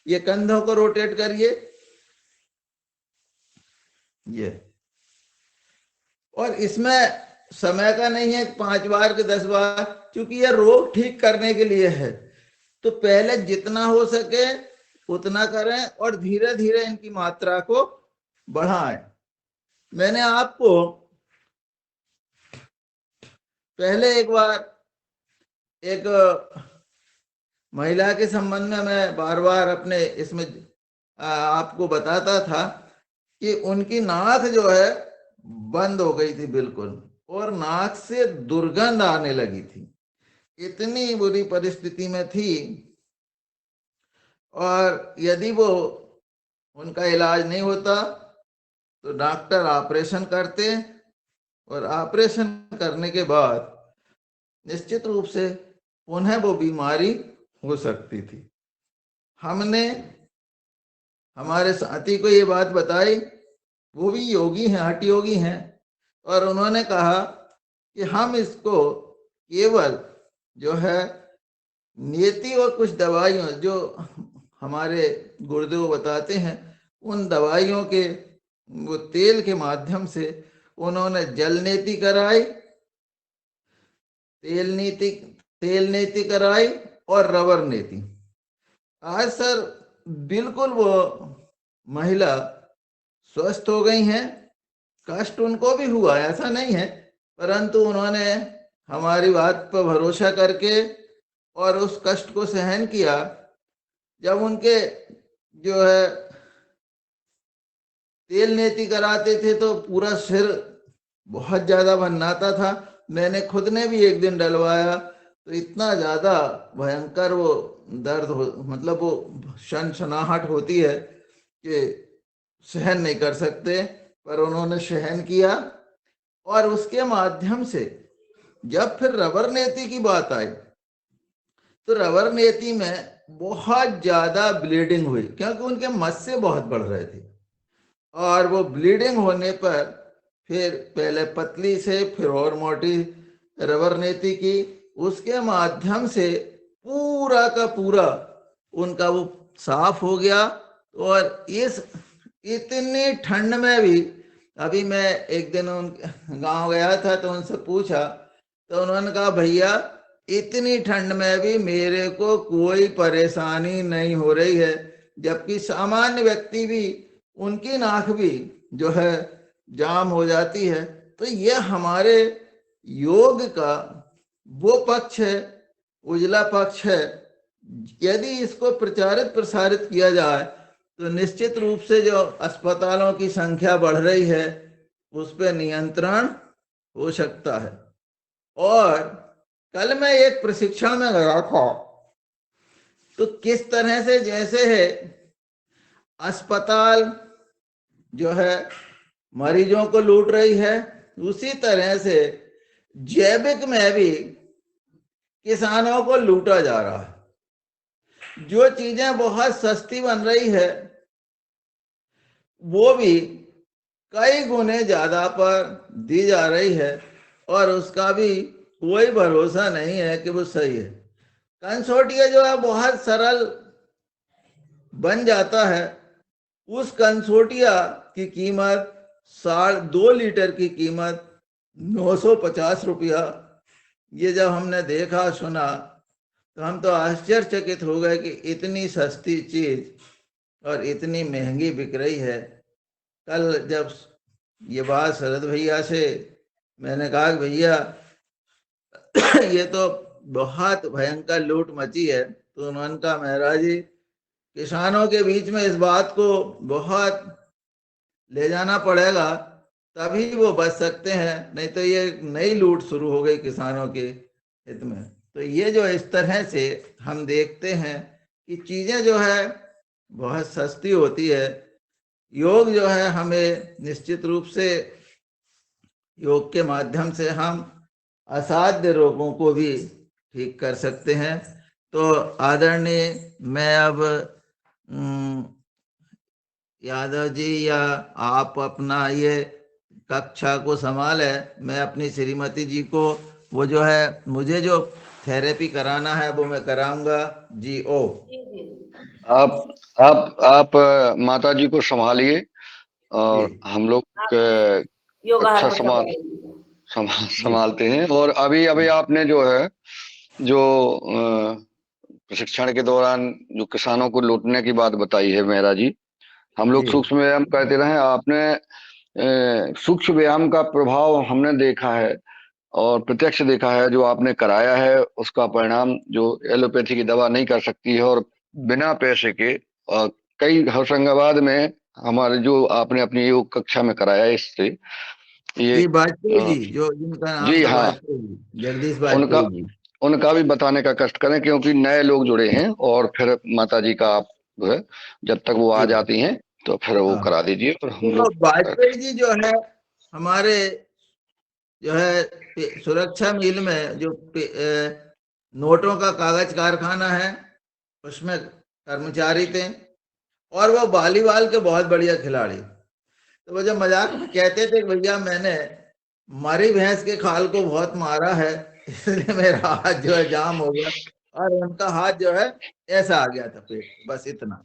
S2: ये कंधों को रोटेट करिए, ये, और इसमें समय का नहीं है 5 बार के 10 बार, क्योंकि यह रोग ठीक करने के लिए है। तो पहले जितना हो सके उतना करें और धीरे धीरे इनकी मात्रा को बढ़ाएं। मैंने आपको पहले एक बार एक महिला के संबंध में मैं बार बार अपने इसमें आपको बताता था कि उनकी नाक जो है बंद हो गई थी बिल्कुल, और नाक से दुर्गंध आने लगी थी, इतनी बुरी परिस्थिति में थी। और यदि वो उनका इलाज नहीं होता तो डॉक्टर ऑपरेशन करते, और ऑपरेशन करने के बाद निश्चित रूप से पुनः वो बीमारी हो सकती थी। हमने हमारे साथी को ये बात बताई, वो भी योगी हैं, हठ योगी हैं, और उन्होंने कहा कि हम इसको केवल जो है नियति और कुछ दवाइयों जो हमारे गुरुदेव बताते हैं उन दवाइयों के वो तेल के माध्यम से उन्होंने जल नीति कराई, तेल नीति कराई और रबर नीति। आज सर बिल्कुल वो महिला स्वस्थ हो गई हैं। कष्ट उनको भी हुआ, ऐसा नहीं है, परंतु उन्होंने हमारी बात पर भरोसा करके और उस कष्ट को सहन किया। जब उनके जो है तेल नीति कराते थे तो पूरा सिर बहुत ज्यादा भन्नाता था। मैंने खुद ने भी एक दिन डलवाया तो इतना ज्यादा भयंकर वो दर्द हो, मतलब वो सनसनाहट होती है कि सहन नहीं कर सकते, पर उन्होंने सहन किया। और उसके माध्यम से जब फिर रबर नीति की बात आई तो रबर नीति में बहुत ज्यादा ब्लीडिंग हुई, क्योंकि उनके मस्से बहुत बढ़ रहे थे, और वो ब्लीडिंग होने पर फिर पहले पतली से फिर और मोटी रबर नीति की, उसके माध्यम से पूरा का पूरा उनका वो साफ हो गया। और इस इतनी ठंड में भी, अभी मैं एक दिन उन गांव गया था तो उनसे पूछा तो उन्होंने कहा भैया इतनी ठंड में भी मेरे को कोई परेशानी नहीं हो रही है, जबकि सामान्य व्यक्ति भी उनकी नाक भी जो है जाम हो जाती है। तो ये हमारे योग का वो पक्ष है, उजला पक्ष है। यदि इसको प्रचारित प्रसारित किया जाए तो निश्चित रूप से जो अस्पतालों की संख्या बढ़ रही है उस पर नियंत्रण हो सकता है। और कल मैं एक प्रशिक्षण में गया था तो किस तरह से जैसे है अस्पताल जो है मरीजों को लूट रही है, उसी तरह से जैविक में भी किसानों को लूटा जा रहा है। जो चीजें बहुत सस्ती बन रही है वो भी कई गुने ज्यादा पर दी जा रही है, और उसका भी कोई भरोसा नहीं है कि वो सही है। कंसोटिया जो है बहुत सरल बन जाता है, उस कंसोटिया की कीमत 2.5 लीटर की कीमत 950 रुपया। ये जब हमने देखा सुना तो हम तो आश्चर्यचकित हो गए कि इतनी सस्ती चीज और इतनी महंगी बिक रही है। कल जब ये बात शरद भैया से मैंने कहा कि भैया ये तो बहुत भयंकर लूट मची है, तो उन्होंने कहा महाराज जी किसानों के बीच में इस बात को बहुत ले जाना पड़ेगा तभी वो बच सकते हैं, नहीं तो ये नई लूट शुरू हो गई किसानों के हित में। तो ये जो इस तरह से हम देखते हैं कि चीजें जो है बहुत सस्ती होती है। योग जो है हमें निश्चित रूप से योग के माध्यम से हम असाध्य रोगों को भी ठीक कर सकते हैं। तो आदरणीय मैं अब यादव जी या आप अपना ये कक्षा को संभाले, मैं अपनी श्रीमती जी को वो जो है मुझे जो थेरेपी कराना है वो मैं कराऊंगा जी। ओ
S5: आप माता जी को संभालिए और हम लोग अच्छा संभालते हैं। और अभी आपने जो है जो प्रशिक्षण के दौरान जो किसानों को लूटने की बात बताई है मेहरा जी, हम लोग
S2: जी
S5: सूक्ष्म व्यायाम करते रहे। आपने सूक्ष्म व्यायाम का प्रभाव हमने देखा है और प्रत्यक्ष देखा है। जो आपने कराया है उसका परिणाम जो एलोपैथी की दवा नहीं कर सकती है, और बिना पैसे के कई होशंगाबाद में हमारे जो आपने अपनी योग कक्षा में कराया है, इससे ये
S2: जी वाजपेयी
S5: अ,
S2: जी, जो जिनका नाम
S5: जी
S2: था
S5: हाँ,
S2: वाजपेयी जी, जगदीश
S5: उनका
S2: वाजपेयी जी।
S5: उनका भी बताने का कष्ट करें, क्योंकि नए लोग जुड़े हैं। और फिर माता जी का आप जो है, जब तक वो आ
S2: जी
S5: जाती हैं तो फिर वो
S2: हाँ,
S5: करा दीजिए और हम
S2: तो
S5: लोग
S2: वाजपेयी जी जो है हमारे जो है सुरक्षा मिल में जो नोटों का कागज कारखाना है उसमें कर्मचारी थे, और वो वॉलीबॉल के बहुत बढ़िया खिलाड़ी। तो वो जब मजाक में कहते थे कि भैया मैंने मरी भैंस के खाल को बहुत मारा है, इसलिए मेरा हाथ जो है जाम हो गया, और उनका हाथ जो है ऐसा आ गया था पेट, बस इतना,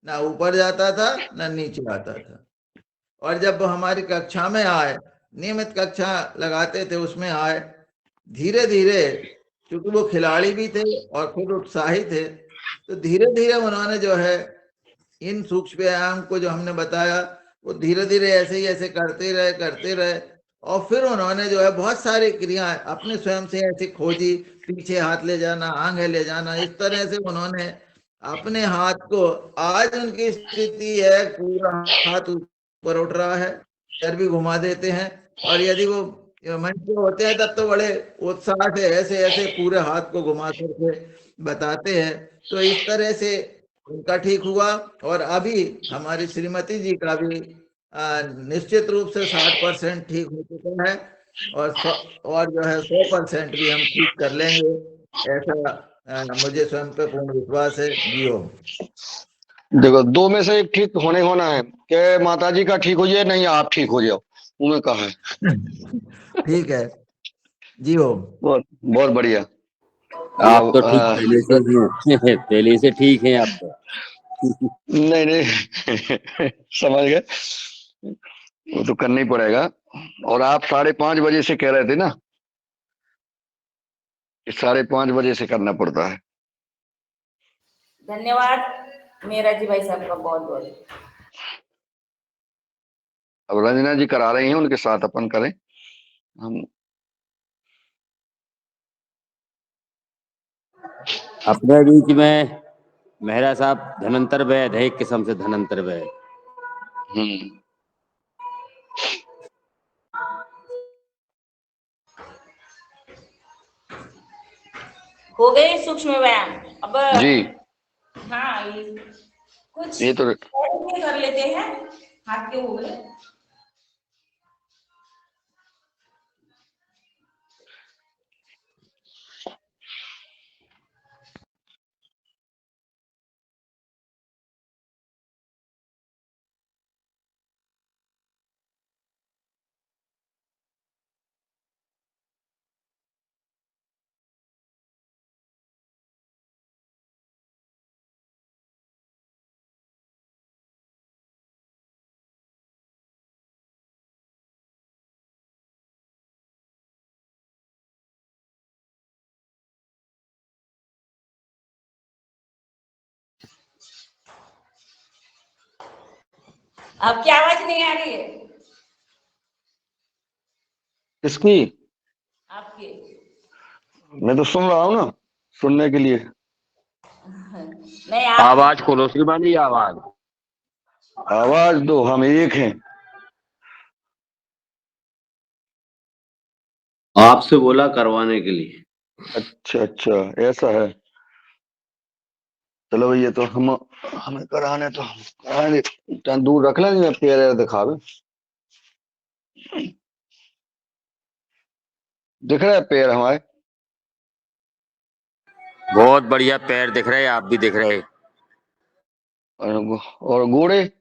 S2: ना ऊपर जाता था ना नीचे आता था। और जब वो हमारी कक्षा में आए, नियमित कक्षा लगाते थे उसमें आए, धीरे धीरे, क्योंकि वो खिलाड़ी भी थे और खुद उत्साही थे, तो धीरे धीरे उन्होंने जो है इन सूक्ष्म व्यायाम को जो हमने बताया वो धीरे धीरे ऐसे ही ऐसे करते रहे, और फिर उन्होंने जो है बहुत सारी क्रियाएं अपने स्वयं से ऐसे खोजी, पीछे हाथ ले जाना, आगे ले जाना, इस तरह से उन्होंने अपने हाथ को, आज उनकी स्थिति है पूरा हाथ ऊपर उठ रहा है, पैर भी घुमा देते हैं, और यदि वो मंच पे होते हैं तब तो बड़े उत्साह से ऐसे ऐसे पूरे हाथ को घुमा करके बताते हैं। तो इस तरह से उनका ठीक हुआ, और अभी हमारी श्रीमती जी का भी निश्चित रूप से 60% ठीक हो चुका है, और और जो है 100% भी हम ठीक कर लेंगे, ऐसा मुझे स्वयं पे पूर्ण विश्वास है। जी हो।
S5: देखो, दो में से एक ठीक होने होना है कि माता जी का ठीक हो जाए, नहीं आप ठीक हो जाओ, उन्हें कहा है।
S2: ठीक है। जी हो।
S5: बहुत बहुत बढ़िया। ये
S6: आप
S5: अब
S6: तो ठीक पहले से ही हैं पहले से ठीक हैं आप तो।
S5: नहीं नहीं समझ गए, वो तो करना ही पड़ेगा। और आप 5:30 बजे से कह रहे थे ना कि 5:30 बजे से करना पड़ता है।
S4: धन्यवाद मेरा जी भाई साहब का बहुत बहुत।
S5: अब रंजना जी करा रही हैं, उनके साथ अपन करें हम।
S6: अपने बीच में मेहरा साहब धनंतर वैद है, एक किस्म से धनंतर वैद।
S5: हम्म।
S4: हो गए सूक्ष्म व्यायाम अब।
S5: जी,
S4: हाँ, ये कुछ
S5: ये तो
S4: ऐसे कर लेते हैं, हाथ के हो गए। आपकी आवाज नहीं आ रही है।
S5: किसकी?
S4: आपकी
S5: मैं तो सुन रहा हूँ ना, सुनने के लिए।
S4: नहीं, आप
S6: आवाज खोलो श्रीमान जी, आवाज।
S5: आवाज दो, हम एक हैं।
S1: आपसे बोला करवाने के लिए।
S5: अच्छा अच्छा, ऐसा है। चलो भैया, तो हमें कराने तो हम कराएंगे। इतना दूर रख लेंगे, मैं पैर दिखावे। दिख रहा है पैर हमारे?
S6: बहुत बढ़िया पैर दिख रहे हैं, आप भी दिख रहे हैं।
S5: और घोड़े?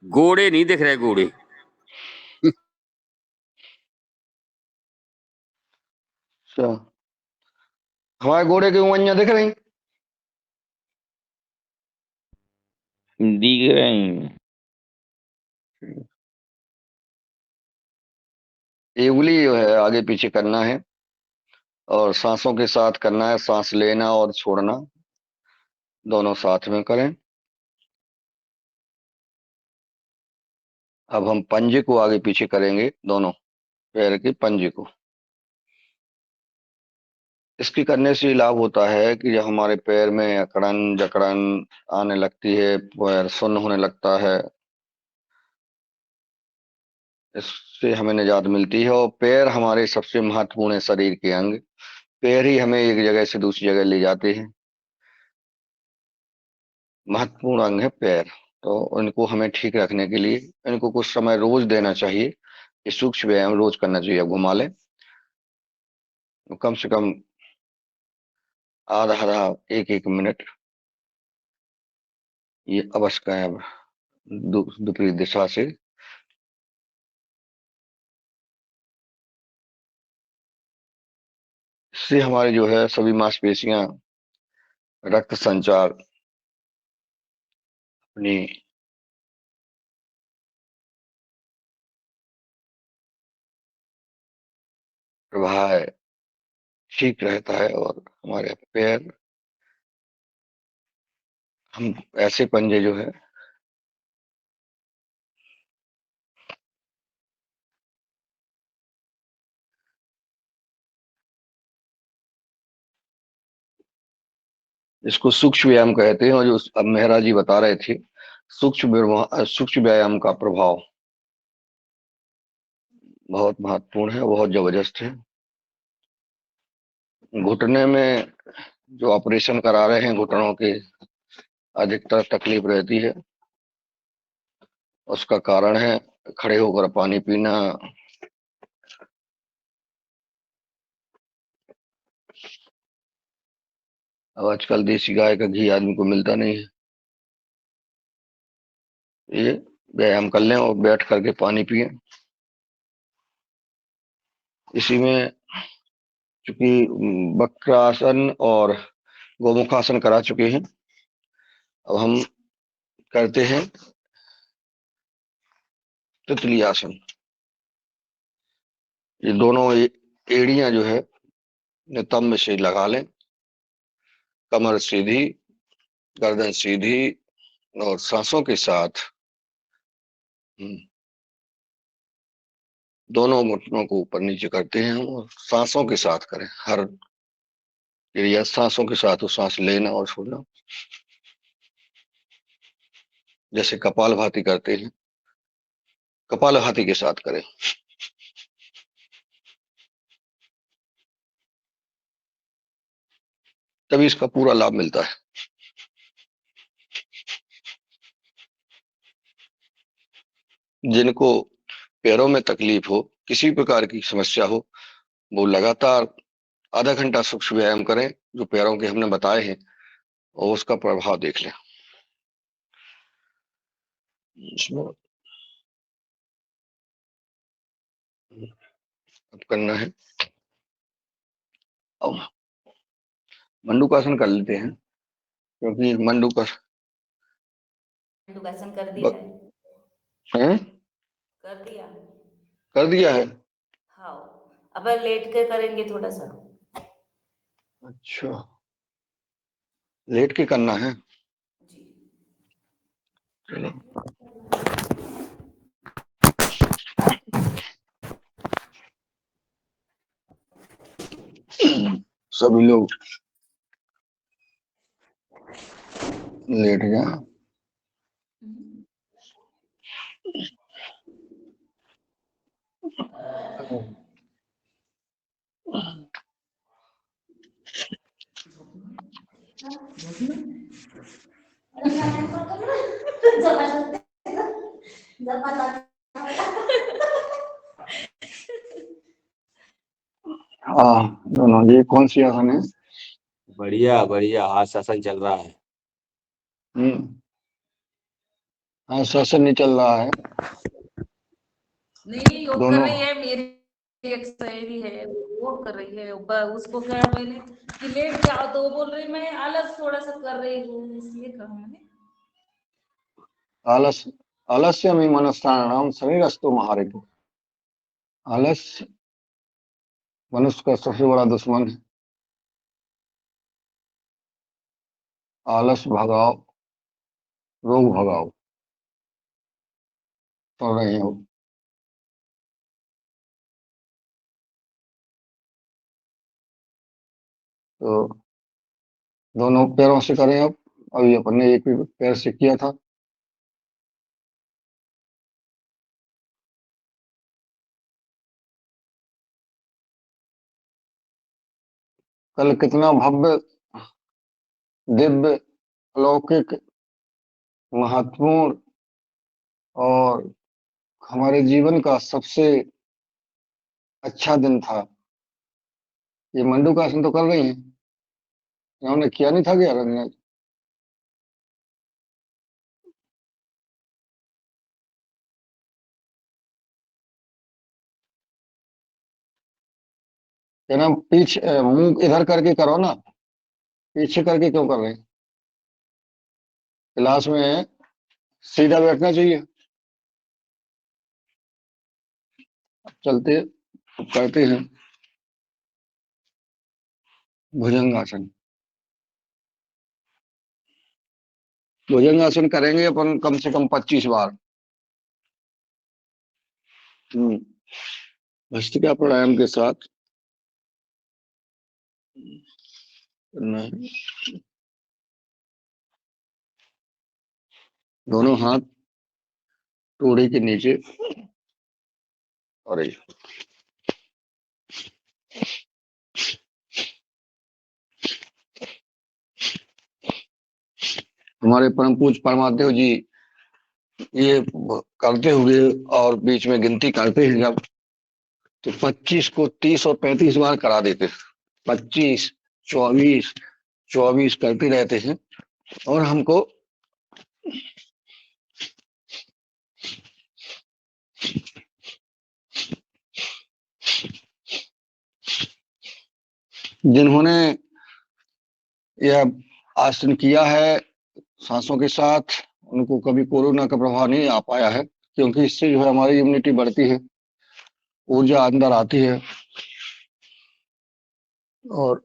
S6: घोड़े नहीं दिख रहे, घोड़े।
S5: अच्छा, हमारे घोड़े की उंगलियां दिख रही?
S6: दिख रहे हैं।
S5: ये उंगली जो है आगे पीछे करना है, और सांसों के साथ करना है, सांस लेना और छोड़ना दोनों साथ में करें। अब हम पंजे को आगे पीछे करेंगे, दोनों पैर के पंजे को। इसकी करने से लाभ होता है कि जब हमारे पैर में अकड़न जकड़न आने लगती है, पैर सुन्न होने लगता है, इससे हमें निजात मिलती है। और पैर हमारे सबसे महत्वपूर्ण है शरीर के अंग। पैर ही हमें एक जगह से दूसरी जगह ले जाते हैं। महत्वपूर्ण अंग है पैर। तो इनको हमें ठीक रखने के लिए इनको कुछ समय रोज देना चाहिए। ये सूक्ष्म व्यायाम रोज करना चाहिए। अब घुमा लें, कम से कम आधा आधा 1-1 मिनट। ये अवश्य का है। अब विपरीत दिशा से इससे हमारी जो है सभी मांसपेशियां, रक्त संचार अपनी प्रवाह है ठीक रहता है। और हमारे पैर, हम ऐसे पंजे जो है इसको सूक्ष्म व्यायाम कहते हैं। और जो अब मेहरा जी बता रहे थे, सूक्ष्म व्यायाम का प्रभाव बहुत महत्वपूर्ण है, बहुत जबरदस्त है। घुटने में जो ऑपरेशन करा रहे हैं, घुटनों के अधिकतर तकलीफ रहती है। उसका कारण है खड़े होकर पानी पीना, अब आजकल देसी गाय का घी आदमी को मिलता नहीं है। ये व्यायाम कर लें और बैठ करके पानी पिए। इसी में चूंकि वक्रासन और गोमुखासन करा चुके हैं, अब हम करते हैं तितली आसन। ये दोनों एड़ियां जो है नितंब से लगा लें, कमर सीधी, गर्दन सीधी, और सांसों के साथ दोनों घुटनों को ऊपर नीचे करते हैं और सांसों के साथ करें। हर क्रिया सांसों के साथ हो, सांस लेना और छोड़ना, जैसे कपालभाति करते हैं, कपालभाति के साथ करें। तभी इसका पूरा लाभ मिलता है। जिनको पैरों में तकलीफ हो, किसी प्रकार की समस्या हो, वो लगातार आधा घंटा सूक्ष्म व्यायाम करें जो पैरों के हमने बताए हैं, और उसका प्रभाव देख लें। इसमें अब करना है, अब मंडूकासन कर लेते हैं, क्योंकि
S4: मंडूकासन कर दिया
S5: है
S4: कर दिया
S5: कर दिया है।
S4: हाँ, अब लेट के करेंगे थोड़ा सा।
S5: अच्छा, लेट के करना है।
S4: जी
S5: चलो, सभी लोग लेट जाए। हाँ, दोनों। ये कौन सी आसन है?
S6: बढ़िया बढ़िया, आज शासन चल रहा है।
S5: हाँ, शासन नहीं चल रहा है।
S4: नहीं, योग कर
S5: दोनों
S4: रही है, मेरी एक सहेली है वो कर रही है। उसको क्या मैंने कि लेट जाओ, तो वो बोल रही मैं आलस थोड़ा सा कर रही हूँ, इसलिए कहा मैंने।
S5: आलस्यम मनस्तानानाम शरीरस्तु महारितु। आलस्य मनुष्य का सबसे बड़ा दुश्मन है। आलस भगाओ, रोग भगाओ। सुन रहे हो? तो दोनों पैरों से करें अब। अभी अपन ने एक ही पैर से किया था। कल कितना भव्य, दिव्य, अलौकिक, महत्वपूर्ण और हमारे जीवन का सबसे अच्छा दिन था। ये मंडूकासन तो कर रही हैं, इन्होंने किया नहीं था क्या रंजना? क्या नाम, पीछे मुंह इधर करके करो ना, पीछे करके क्यों कर रहे हैं? क्लास में सीधा बैठना चाहिए। चलते करते हैं भुजंगासन। भुजंगासन करेंगे अपन कम से कम 25 बार। भस्त्रिका प्राणायाम के साथ करना है। दोनों हाथ टोड़ी के नीचे और ये हमारे परम पूज्य परमादेव जी ये करते हुए और बीच में गिनती करते हैं जब, तो 25 को 30 और 35 बार करा देते। 25, 24, 24 करते रहते हैं। और हमको जिन्होंने यह आसन किया है सांसों के साथ, उनको कभी कोरोना का प्रभाव नहीं आ पाया है, क्योंकि इससे जो है हमारी इम्यूनिटी बढ़ती है, ऊर्जा अंदर आती है। और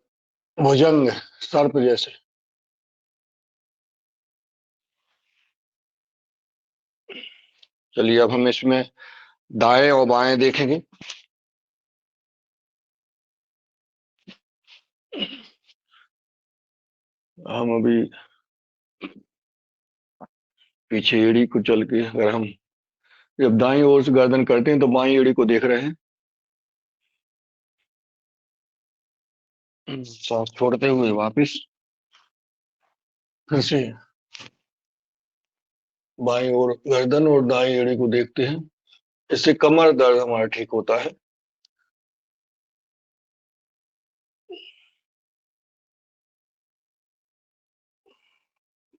S5: भुजंग सर्प जैसे। चलिए अब हम इसमें दाएं और बाएं देखेंगे। हम अभी पीछे एड़ी को चल के, अगर हम जब दाईं ओर से गर्दन करते हैं तो बाईं एड़ी को देख रहे हैं, सांस छोड़ते हुए वापस फिर से बाईं ओर गर्दन और दाईं एड़ी को देखते हैं। इससे कमर दर्द हमारा ठीक होता है।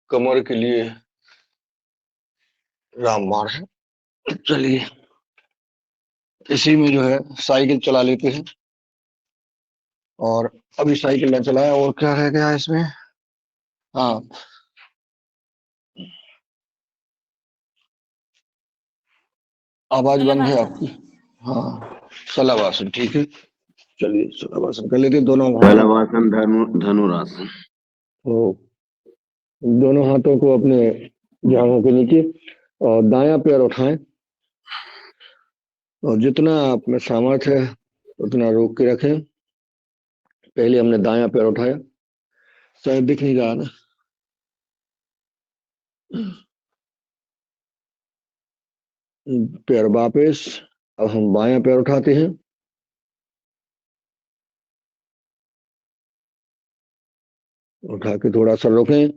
S5: कमर के लिए रामबाण है। चलिए इसी में जो है साइकिल चला लेते हैं। और अभी साइकिल न चलाया, और क्या रह गया इसमें? हाँ, आवाज बंद है आपकी। हाँ, शलभासन ठीक है। चलिए शलभासन कर लेते हैं दोनों हाथ।
S6: शलभासन, धनुरासन।
S5: तो दोनों हाथों को अपने जांघों के नीचे और दायां पैर उठाएं, और जितना आप में सामर्थ्य है उतना रोक के रखें। पहले हमने दायां पैर उठाया, शायद दिख नहीं रहा ना। पैर वापस। अब हम बायां पैर उठाते हैं, उठा के थोड़ा सा रोकें,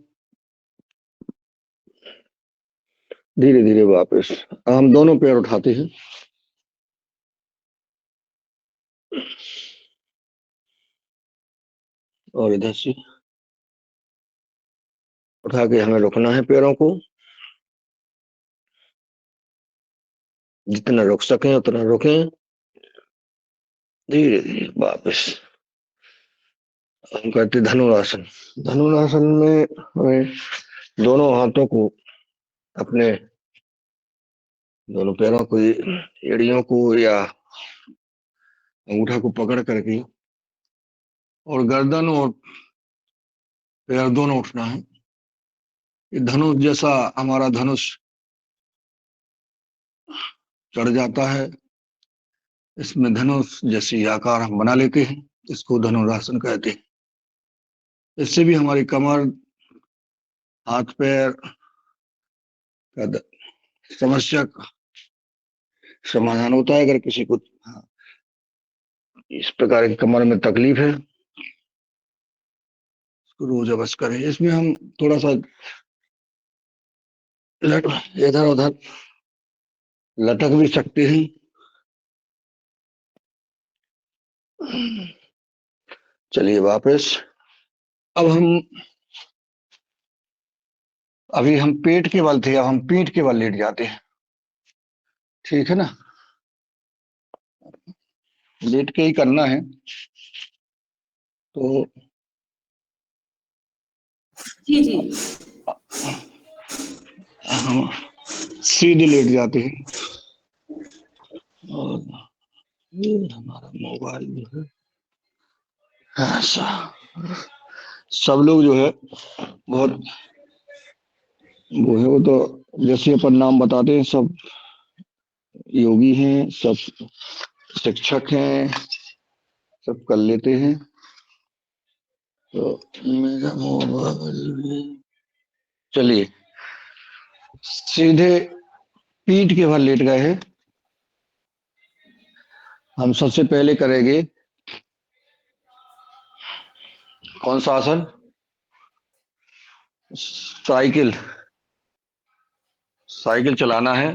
S5: धीरे धीरे वापस। अब हम दोनों पैर उठाते हैं, और इधर से उठा के हमें रुकना है पैरों को। जितना रुक सकें उतना रुकें, धीरे धीरे वापस। हम करते धनुरासन। धनुरासन में हमें दोनों हाथों को अपने दोनों पैरों को, एड़ियों को या अंगूठा को पकड़ करके और गर्दन और पैर दोनों उठना है। ये धनुष जैसा हमारा धनुष चढ़ जाता है, इसमें धनुष जैसी आकार हम बना लेते हैं, इसको धनुरासन कहते हैं। इससे भी हमारी कमर, हाथ पैर का समस्या का समाधान होता है। अगर किसी को इस प्रकार की कमर में तकलीफ है, इसको रोज अवश्य करें। इसमें हम थोड़ा सा इधर उधर लटक भी सकते हैं। चलिए वापस। अब हम अभी हम पेट के बल थे, अब हम पीठ के बल लेट जाते हैं। ठीक है ना, लेट के ही करना है। तो
S4: जी जी।
S5: हम सीधे लेट जाते हैं और ये हमारा मोबाइल जो है, ऐसा सब लोग जो है बहुत वो है, वो तो जैसे अपन नाम बताते हैं, सब योगी हैं, सब शिक्षक हैं, सब कर लेते हैं। तो मेरा मोबाइल, चलिए सीधे पीठ के बल लेट गए हैं। हम सबसे पहले करेंगे कौन सा आसन? साइकिल। साइकिल चलाना है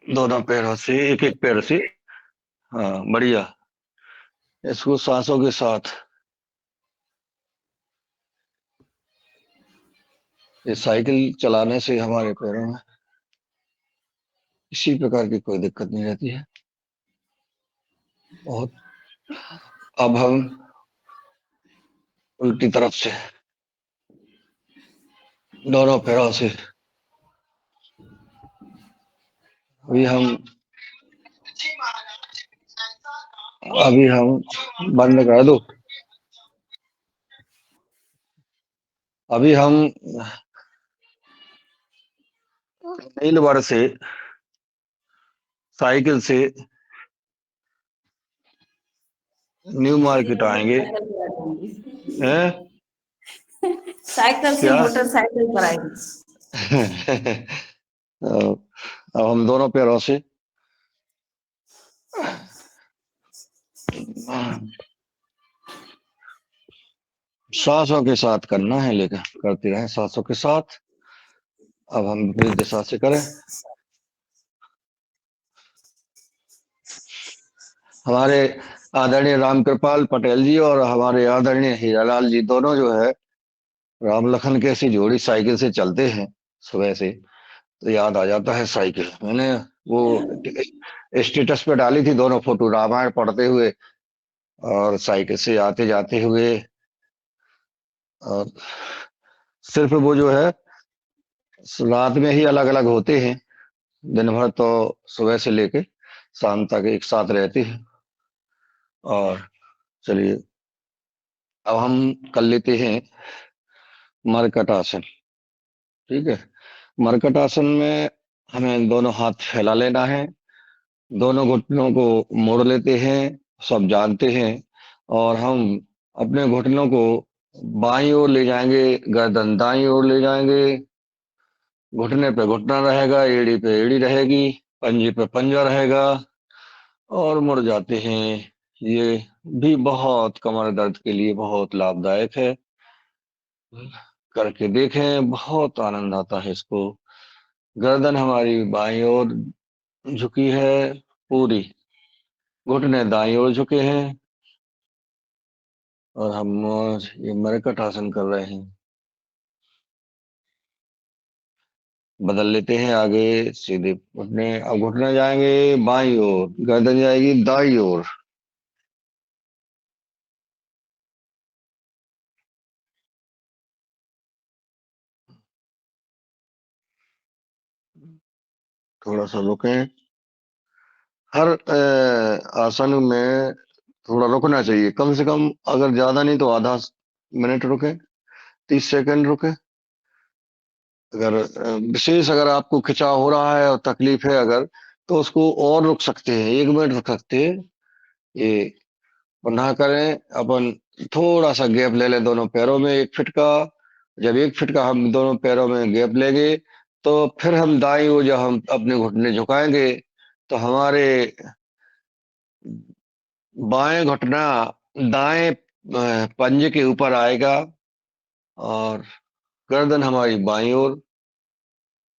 S5: दोनों पैरों से, एक एक पैर से। हाँ बढ़िया। इसको सांसों के साथ, ये साइकिल चलाने से हमारे पैरों में किसी प्रकार की कोई दिक्कत नहीं रहती है। बहुत। अब हम उल्टी तरफ से दोनों पैरों से, अभी हम बंद कर दो। अभी हम नील बार से साइकिल से न्यू मार्केट आएंगे। हैं?
S4: साइकिल से
S5: क्या?
S4: मोटरसाइकिल पर आएंगे।
S5: अब हम दोनों पैरों से सांसों के साथ करना है, लेकर करते रहे सांसों के साथ। अब हम विपरीत दिशा से करें। हमारे आदरणीय रामकृपाल पटेल जी और हमारे आदरणीय हीरालाल जी दोनों जो है राम लखन की ऐसी जोड़ी साइकिल से चलते हैं सुबह से, तो याद आ जाता है साइकिल। मैंने वो स्टेटस पे डाली थी दोनों फोटो, रामायण पढ़ते हुए और साइकिल से आते जाते हुए। और सिर्फ वो जो है रात में ही अलग अलग होते हैं, दिन भर तो सुबह से लेके शाम तक एक साथ रहते हैं। और चलिए अब हम कर लेते हैं मरकट आसन। ठीक है, मरकट आसन में हमें दोनों हाथ फैला लेना है, दोनों घुटनों को मोड़ लेते हैं, सब जानते हैं। और हम अपने घुटनों को बाईं ओर ले जाएंगे, गर्दन दाईं ओर ले जाएंगे। घुटने पे घुटना रहेगा, एड़ी पे एड़ी रहेगी, पंजे पे पंजा रहेगा और मुड़ जाते हैं। ये भी बहुत कमर दर्द के लिए बहुत लाभदायक है। करके देखें, बहुत आनंद आता है इसको। गर्दन हमारी बाईं ओर झुकी है पूरी, घुटने दाईं ओर झुके हैं और हम ये मरकट आसन कर रहे हैं। बदल लेते हैं आगे, सीधे घुटने, अब घुटने जाएंगे बाईं ओर, गर्दन जाएगी दाईं ओर। थोड़ा सा रुकें, हर आसन में थोड़ा रुकना चाहिए, कम से कम, अगर ज्यादा नहीं तो आधा मिनट रुके, 30 सेकंड रुके। अगर विशेष अगर आपको खिंचाव हो रहा है और तकलीफ है अगर, तो उसको और रुक सकते हैं, 1 मिनट रुक सकते हैं। ये ना करें अपन, थोड़ा सा गैप ले लें दोनों पैरों में 1 फीट का। जब 1 फीट का हम दोनों पैरों में गैप लेंगे, तो फिर हम दाईं ओर जब हम अपने घुटने झुकाएंगे, तो हमारे बाएं घुटना दाएं पंजे के ऊपर आएगा और गर्दन हमारी बाईं ओर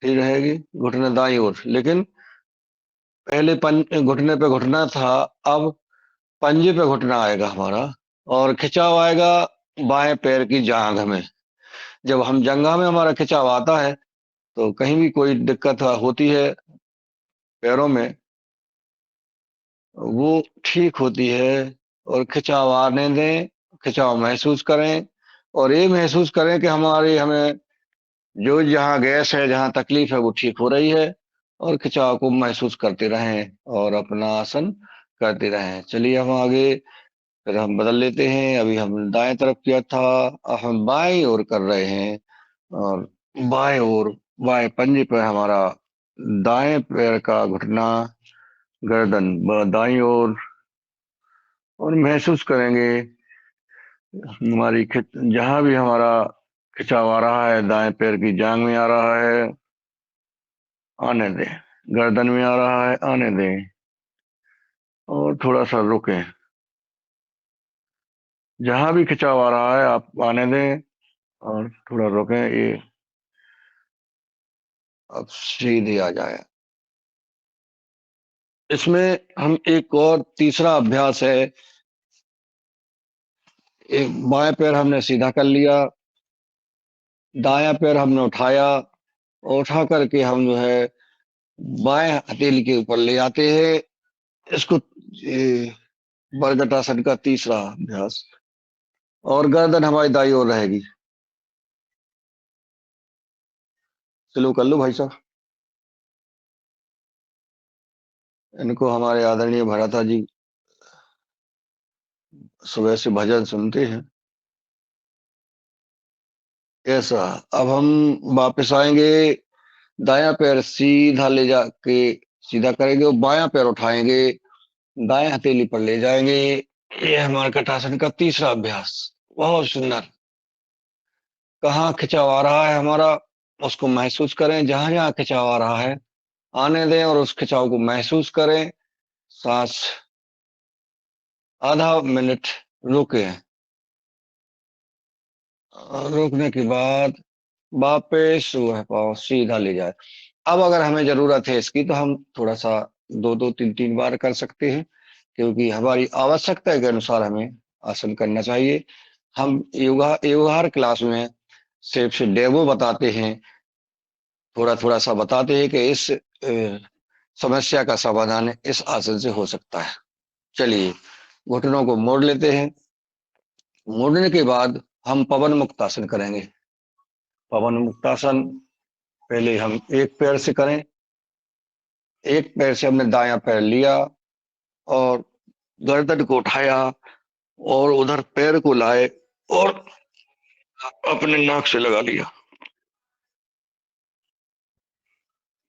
S5: ही रहेगी, घुटना दाईं ओर। लेकिन पहले घुटने पे घुटना था, अब पंजे पे घुटना आएगा हमारा, और खिंचाव आएगा बाएं पैर की जांघ में। जब हम जंघा में हमारा खिंचाव आता है, तो कहीं भी कोई दिक्कत होती है पैरों में, वो ठीक होती है। और खिंचाव आने दें, खिंचाव महसूस करें, और ये महसूस करें कि हमें जो जहाँ गैस है, जहाँ तकलीफ है, वो ठीक हो रही है। और खिंचाव को महसूस करते रहें और अपना आसन करते रहें। चलिए हम आगे फिर हम बदल लेते हैं। अभी हम दाएं तरफ किया था, अब हम बाएं ओर कर रहे हैं। और बाएं ओर, बाएं पंजे पर हमारा दाएं पैर का घुटना, गर्दन दाईं ओर, और महसूस करेंगे हमारी जहां भी हमारा खिंचाव आ रहा है, दाएं पैर की जांघ में आ रहा है, आने दें। गर्दन में आ रहा है, आने दें, और थोड़ा सा रुकें। जहां भी खिंचाव आ रहा है आप आने दें और थोड़ा रुकें। ये अब सीधे आ जाए। इसमें हम एक और तीसरा अभ्यास है। एक बाएं पैर हमने सीधा कर लिया, दायां पैर हमने उठाया, और उठा करके हम जो है बाएं हथेली के ऊपर ले आते हैं। इसको बरगटासन का तीसरा अभ्यास। और गर्दन हमारी दाईं ओर रहेगी। स्लो कर लो भाई साहब। इनको हमारे आदरणीय भराता जी सुबह से भजन सुनते हैं ऐसा। अब हम वापस आएंगे, दायां पैर सीधा ले जाके सीधा करेंगे, और बायां पैर उठाएंगे, दाएं हथेली पर ले जाएंगे। ये हमारे कटासन का तीसरा अभ्यास। बहुत सुंदर। कहाँ खिंचाव आ रहा है हमारा, उसको महसूस करें। जहां जहां खिंचाव आ रहा है आने दें, और उस खिंचाव को महसूस करें। सांस आधा मिनट रोके, रोकने के बाद वापस वह पाँव सीधा ले जाए। अब अगर हमें जरूरत है इसकी, तो हम थोड़ा सा 2-2 3-3 बार कर सकते हैं, क्योंकि हमारी आवश्यकता के अनुसार हमें आसन करना चाहिए। हम योगाहार क्लास में सिर्फ डेमो बताते हैं, थोड़ा थोड़ा सा बताते हैं कि इस समस्या का समाधान इस आसन से हो सकता है। चलिए घुटनों को मोड़ लेते हैं। मोड़ने के बाद हम पवन मुक्तासन करेंगे। पवन मुक्तासन पहले हम एक पैर से करें। एक पैर से हमने दायां पैर लिया और गर्दन को उठाया, और उधर पैर को लाए और अपने नाक से लगा लिया।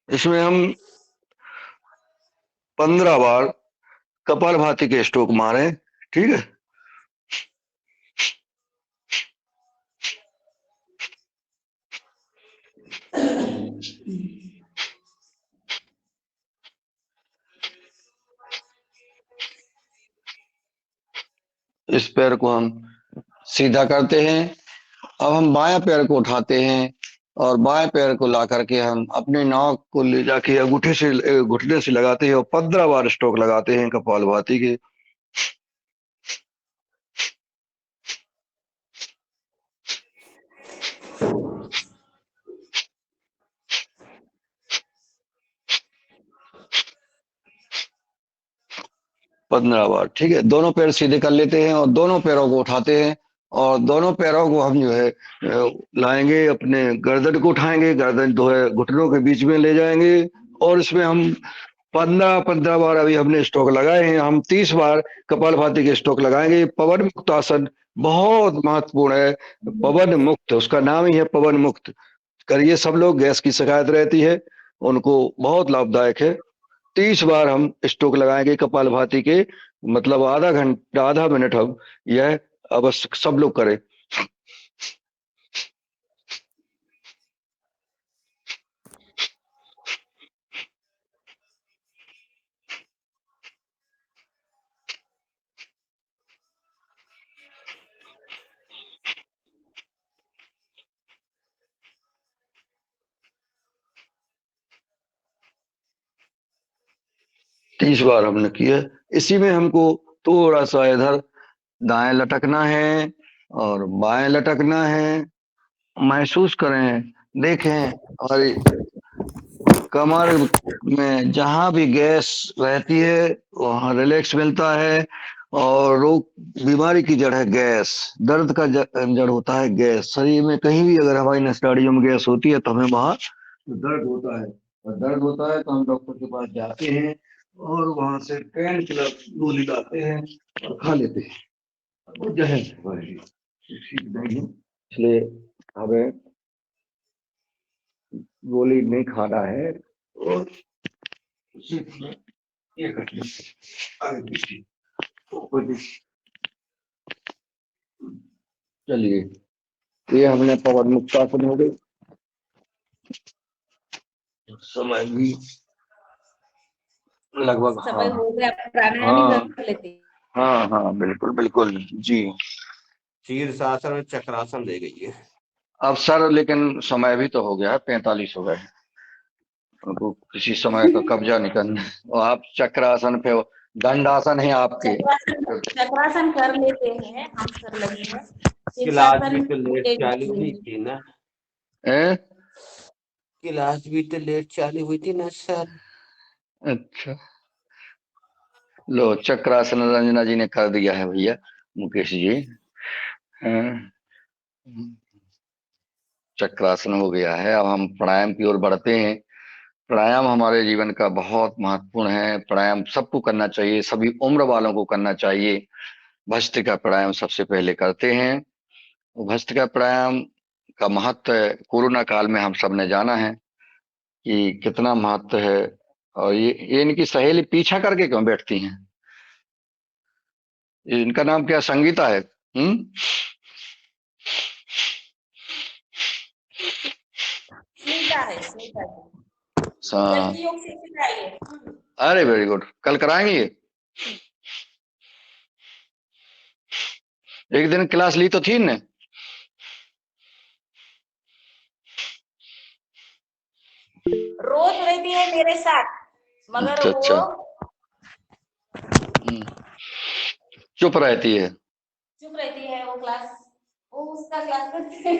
S5: इसमें हम 15 बार कपालभाति के स्ट्रोक मारे। ठीक है। इस पैर को हम सीधा करते हैं। अब हम बाएं पैर को उठाते हैं, और बाएं पैर को ला करके हम अपने नाक को ले जाके अंगूठे से घुटने से लगाते हैं, और 15 बार स्ट्रोक लगाते हैं कपालभाति के। पंद्रह बार। ठीक है। दोनों पैर सीधे कर लेते हैं और दोनों पैरों को उठाते हैं, और दोनों पैरों को हम जो है लाएंगे, अपने गर्दन को उठाएंगे, गर्दन जो है घुटनों के बीच में ले जाएंगे, और इसमें हम 15 बार अभी हमने स्ट्रोक लगाए हैं। हम 30 बार कपालभाति के स्ट्रोक लगाएंगे। पवन मुक्त आसन बहुत महत्वपूर्ण है। पवन मुक्त, उसका नाम ही है पवन मुक्त। करिए सब लोग, गैस की शिकायत रहती है उनको बहुत लाभदायक है। 30 बार हम स्ट्रोक लगाएंगे कपालभाति के, मतलब आधा घंटा, आधा मिनट हम यह अवश्य सब लोग करें। तीस बार हमने किया। इसी में हमको थोड़ा सा इधर दाएं लटकना है और बाएं लटकना है। महसूस करें, देखें, और कमर में जहां भी गैस रहती है वहां रिलैक्स मिलता है। और रोग बीमारी की जड़ है गैस, दर्द का जड़ होता है गैस। शरीर में कहीं भी अगर हमारी नसनाड़ियों में गैस होती है तो हमें वहां दर्द होता है, और दर्द होता है तो हम डॉक्टर के पास जाते हैं और वहां से पेन किलर गोली लाते हैं और खा लेते हैं। वो जहर है हमारे लिए, ठीक नहीं है। इसलिए हमें गोली नहीं खाना है। और ये कर ली आगे पीछे। चलिए, ये हमने पवन मुक्तासन हो गई। समय भी लगभग,
S4: समय
S5: हाँ
S4: हो गया, प्राणायाम ही
S5: हाँ
S4: कर लेते हैं।
S5: हाँ हाँ, बिल्कुल बिल्कुल जी।
S1: शीर्षासन में चक्रासन दे गई है।
S5: अब सर लेकिन समय भी तो हो गया है, 45 हो गए हैं। उनको किसी समय का कब्जा नहीं करना। और आप चक्रासन पे हो, दंडासन है आपके।
S4: चक्रासन कर लेते हैं, हम कर लगे हैं।
S1: क्लास भी
S4: शीर्षासन
S1: तो लेट
S4: एक
S1: चालू हुई
S4: दिन।
S1: थी ना।
S5: हैं?
S1: क्लास भी तो लेट चालू हुई थी ना सर।
S5: अच्छा, लो चक्रासन रंजना जी ने कर दिया है भैया, मुकेश जी। हाँ, चक्रासन हो गया है। अब हम प्राणायाम की ओर बढ़ते हैं। प्राणायाम हमारे जीवन का बहुत महत्वपूर्ण है। प्राणायाम सबको करना चाहिए, सभी उम्र वालों को करना चाहिए। भस्त्रिका प्राणायाम सबसे पहले करते हैं। भस्त्रिका प्राणायाम का महत्व कोरोना काल में हम सब ने जाना है कि कितना महत्व है। और ये इनकी सहेली पीछा करके क्यों बैठती हैं? इनका नाम क्या, संगीता है? हम्म।
S4: स्मिता है, स्मिता जी।
S5: हाँ,
S4: जबकि योग से सिखाइए।
S5: अरे वेरी गुड, कल कराएंगे ये। एक दिन क्लास ली तो थी ने।
S4: रोज रहती है मेरे साथ, मगर
S5: अच्छा
S4: वो
S5: अच्छा, चुप रहती है।
S4: चुप रहती है। वो क्लास, वो उसका क्लास करती है।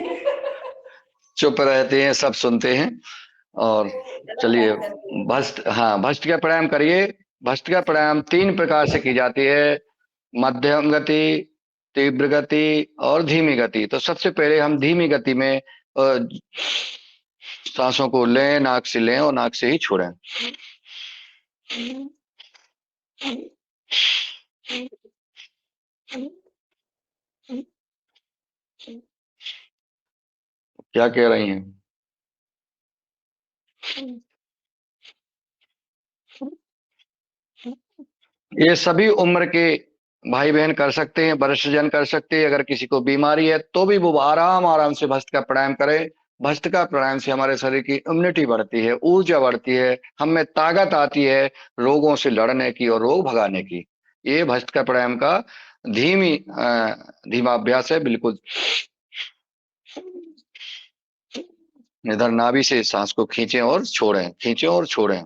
S5: चुप रहते हैं, सब सुनते हैं। और
S4: वो गलत
S5: चलिए,
S4: क्लास करती है।
S5: भस्ट का प्राणायाम करिए। भस्ट का प्राणायाम 3 प्रकार से की जाती है: मध्यम गति, तीव्र गति और धीमी गति। तो सबसे पहले हम धीमी गति में सांसों को लें, नाक से लें और नाक से ही छोड़ें। क्या कह रही हैं? ये सभी उम्र के भाई बहन कर सकते हैं, वरिष्ठ जन कर सकते हैं। अगर किसी को बीमारी है तो भी वो आराम आराम से भस्त्रिका प्राणायाम करे। भस्त्रिका प्राणायाम से हमारे शरीर की इम्यूनिटी बढ़ती है, ऊर्जा बढ़ती है, हमें ताकत आती है रोगों से लड़ने की और रोग भगाने की। ये भस्त्रिका प्राणायाम का धीमा अभ्यास है, बिल्कुल। इधर नाभि से सांस को खींचें और छोड़ें, खींचें और छोड़ें।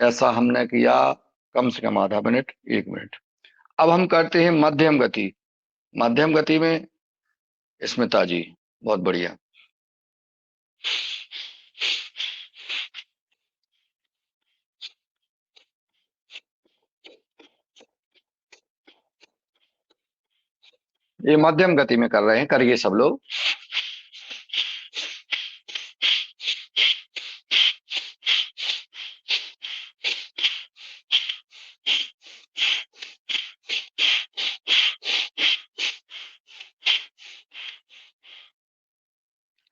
S5: ऐसा हमने किया कम से कम आधा मिनट, 1 मिनट। अब हम करते हैं मध्यम गति। मध्यम गति में स्मिता जी, बहुत बढ़िया। ये मध्यम गति में कर रहे हैं, करिए सब लोग।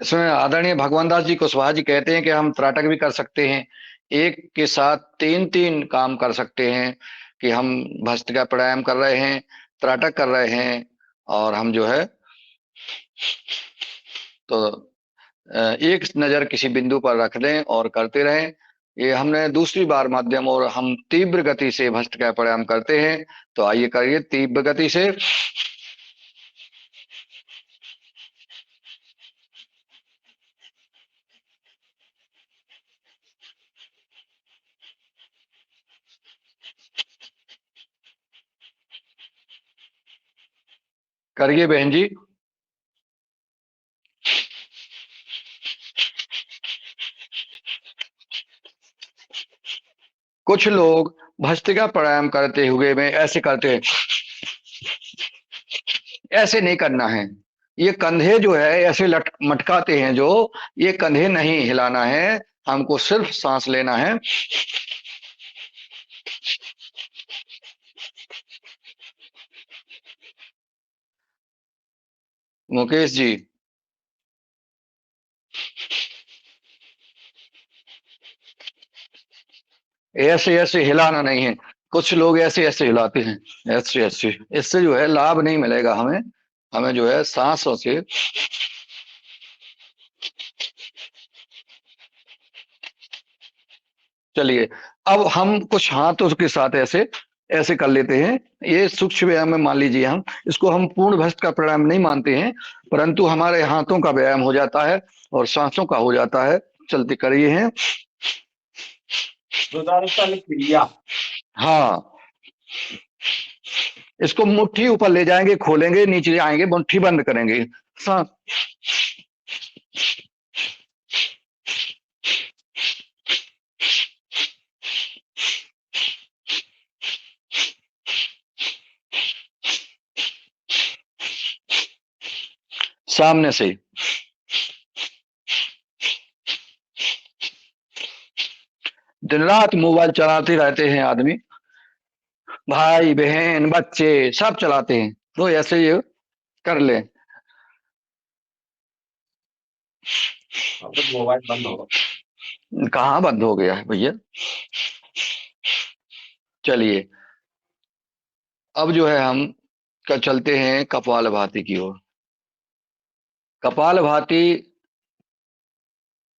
S5: इसमें आदरणीय भगवान दास जी कुशवाहा जी कहते हैं कि हम त्राटक भी कर सकते हैं, एक के साथ तीन तीन काम कर सकते हैं, कि हम भस्त्रिका प्राणायाम कर रहे हैं, त्राटक कर रहे हैं, और हम जो है तो एक नजर किसी बिंदु पर रख दें और करते रहें। ये हमने दूसरी बार माध्यम, और हम तीव्र गति से भस्त्रिका प्राणायाम करते हैं। तो आइए करिए तीव्र गति से। करिए बहन जी। कुछ लोग भस्त्रिका प्राणायाम करते हुए में ऐसे करते हैं, ऐसे नहीं करना है। ये कंधे जो है ऐसे मटकाते हैं, जो ये कंधे नहीं हिलाना है, हमको सिर्फ सांस लेना है। मुकेश जी, ऐसे ऐसे हिलाना नहीं है। कुछ लोग ऐसे ऐसे हिलाते हैं, ऐसे ऐसे, इससे जो है लाभ नहीं मिलेगा हमें। हमें जो है सांसों से। चलिए, अब हम कुछ हाथों के साथ ऐसे ऐसे कर लेते हैं। ये सूक्ष्म व्यायाम में मान लीजिए, हम इसको हम पूर्ण भस्त्रिका प्राणायाम नहीं मानते हैं, परंतु हमारे हाथों का व्यायाम हो जाता है और सांसों का हो जाता है। चलते करिए हैं।
S1: सुदर्शन क्रिया।
S5: हाँ, इसको मुट्ठी ऊपर ले जाएंगे, खोलेंगे, नीचे आएंगे, मुट्ठी बंद करेंगे। सांस। सामने से। दिन रात मोबाइल चलाते रहते हैं आदमी, भाई बहन बच्चे सब चलाते हैं, तो ऐसे ये कर ले।
S1: अब तो मोबाइल बंद होगा।
S5: कहाँ बंद हो गया है भैया। चलिए, अब जो है हम चलते हैं कपालभाति की ओर। कपालभाति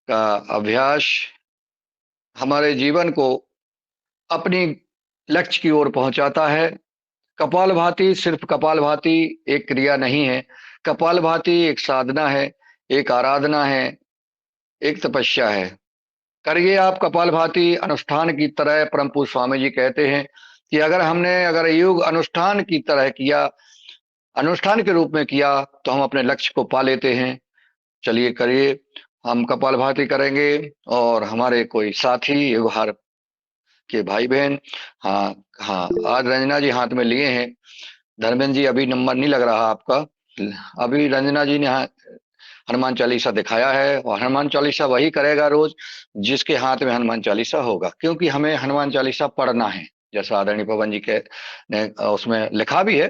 S5: का अभ्यास हमारे जीवन को अपनी लक्ष्य की ओर पहुंचाता है। कपालभाति सिर्फ कपालभाति एक क्रिया नहीं है, कपालभाति एक साधना है, एक आराधना है, एक तपस्या है। करिए आप कपालभाति अनुष्ठान की तरह। परम पूज्य स्वामी जी कहते हैं कि अगर योग अनुष्ठान की तरह किया, अनुष्ठान के रूप में किया, तो हम अपने लक्ष्य को पा लेते हैं। चलिए करिए, हम कपालभाति करेंगे, और हमारे कोई साथी योगहार के भाई बहन, हाँ हाँ, आज रंजना जी हाथ में लिए हैं। धर्मेंद्र जी, अभी नंबर नहीं लग रहा आपका। अभी रंजना जी ने हनुमान चालीसा दिखाया है, और हनुमान चालीसा वही करेगा रोज जिसके हाथ में हनुमान चालीसा होगा, क्योंकि हमें हनुमान चालीसा पढ़ना है। जैसा आदरणीय पवन जी के ने उसमें लिखा भी है,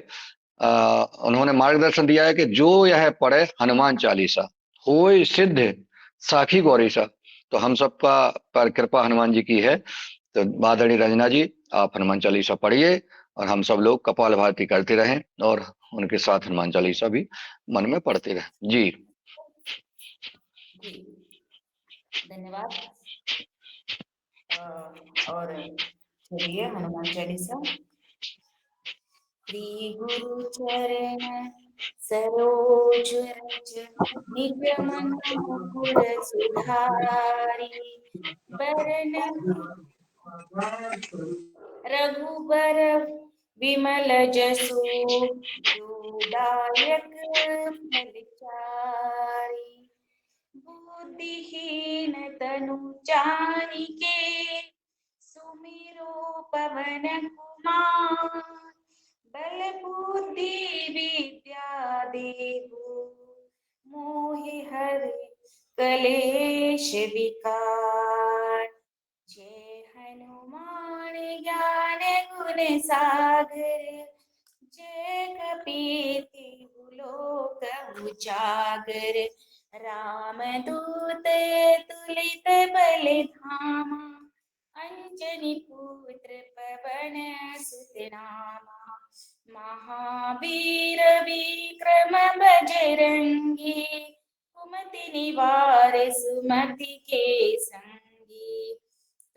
S5: उन्होंने मार्गदर्शन दिया है कि जो यह पढ़े हनुमान चालीसा होय सिद्ध साखी गौरीसा। तो हम सबका पर कृपा हनुमान जी की है। तो आदरणीय रंजना जी, आप हनुमान चालीसा पढ़िए, और हम सब लोग कपाल भारती करते रहें, और उनके साथ हनुमान चालीसा भी मन में पढ़ते रहें। जी
S7: जी, धन्यवाद। और चलिए हनुमान चालीसा। श्री गुरु चरण सरोज रज निज मन मुकुर सुधारी, बरन रघुबर विमल जसु दायक फलचारी, बुद्धिहीन तनु जानिके सुमिरो पवन कुमार, बल बुद्धि विद्या देहु मोहि हर कलेश विकार। जय हनुमान ज्ञान गुण सागर, जय कपीति लोक उजागर। राम दूत तुलित बल धामा, अंजनी पुत्र पवन सुत नामा। महावीर विक्रम बजरंगी, कुमति निवार सुमति के संगी।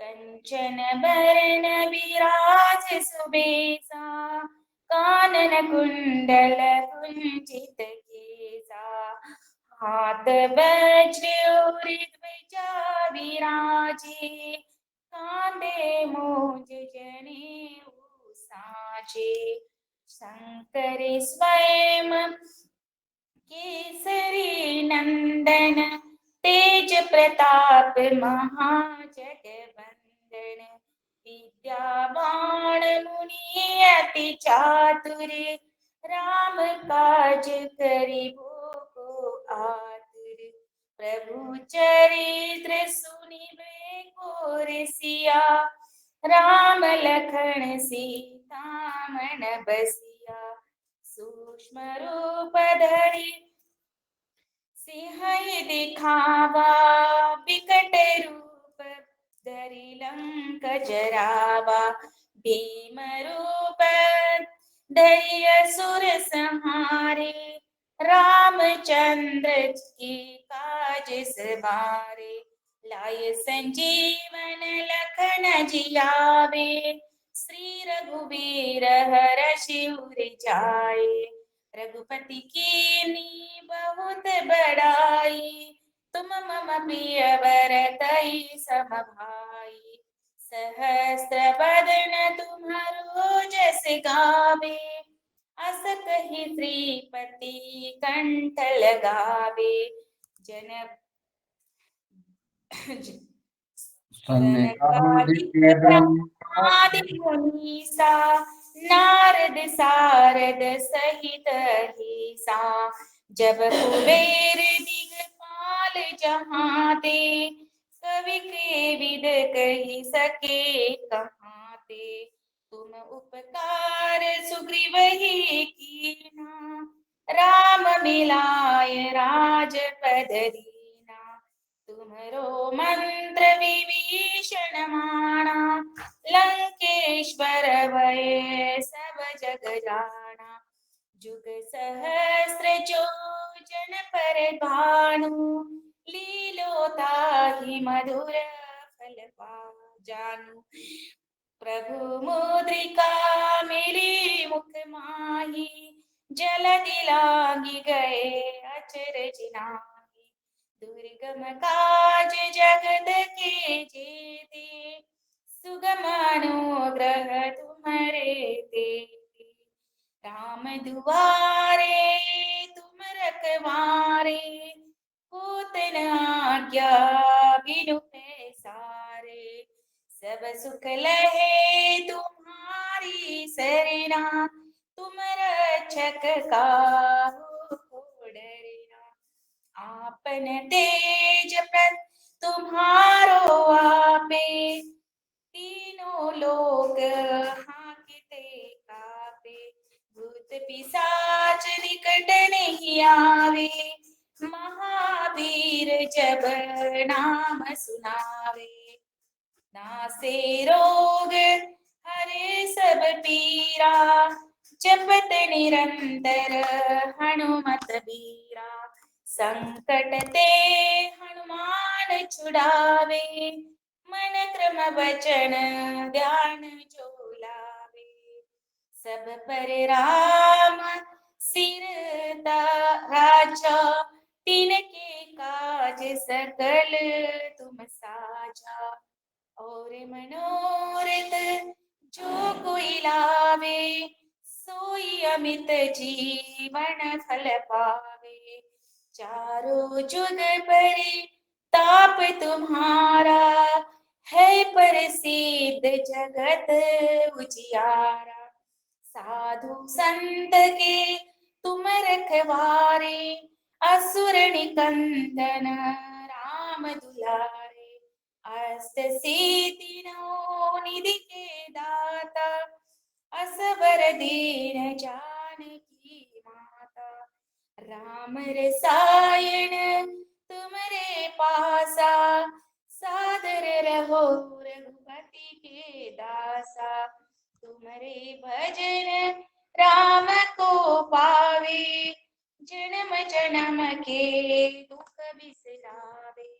S7: कंचन बरन विराज सुबेसा, कानन कुंडल कुंचित केसा। हाथ वज्र और ध्वजा विराजे, कांधे मूंज जनेऊ साजे। शंकर स्वयं केसरी नंदन, तेज प्रताप महाजगवंदन। विद्यावान मुनि अति चातुर, राम काज करिबो को आतुर। प्रभु चरित्र सुनिबे को रसिया, राम लखन सीता मन बसिया। सूक्ष्म रूप धरि सिंह दिखावा, बिकट रूप धरि लंक जरावा। भीम रूप धरि असुर संहारे, रामचंद्र की काज सवारे। लाय संजीवन लखन जियावे, श्री रघुवीर हरषि उर जाए। रघुपति कीन्ही बहुत बड़ाई, तुम मम प्रिय भरतहि सम भाई। सहस्र बदन तुम्हारो जस गावे, अस कहि श्रीपति कंठ लगावे। जन सनकादिक ब्रह्मादि मुनीसा, नारद सारद सहित अहिसा। जब कुबेर दिगपाल जहाँ ते, कवि कोविद कहि सके कहाँ ते। तुम उपकार सुग्रीवहि कीन्हा, राम मिलाय राजपद दीना। तुम्हरो मंत्र विभीषण माना, लंकेश्वर भय सब जग जाना। जुग सहस्र जो जन पर भानु, लीलो ताहि मधुर फल जानू। प्रभु मुद्रिका मिली मुख माही, जलधि लांघि गए अचरज नाहि। दुर्गम काज जगत के जेते, सुगम अनुग्रह तुम्हरे तेते। राम दुआरे तुम रखवारे, होत न आज्ञा बिनु पैसारे। सब सुख लहे तुम्हारी सरना, तुम रक्षक काहू को डरना। आपन तेज प्रत तुम्हारो आपे, तीनों लोक हांकते कापे। भूत पिशाच निकट नहीं आवे, महावीर जब नाम सुनावे। नासे रोग हरे सब पीरा, जपत निरंतर हनुमत बीरा। संकट ते हनुमान छुड़ावे, मन क्रम वचन ध्यान जो लावे। सब पर राम सिर राजा, तिनके काज सकल तुम साजा। और मनोरथ जो कोई लावे, सोई अमित जीवन फल पावे। चारों जुग ताप तुम्हारा, है प्रसिद्ध जगत उजियारा। साधु संत के तुम रखवारे, असुर निकंदन राम दुलारे। अष्ट सिद्धि नौ निधि के दाता, असबर दीन जानकी माता। राम रसायन तुम्हारे पासा, सादर रहो रघुपति के दासा। तुम्हारे भजन राम को पावे, जन्म जन्म के दुख बिसरावे।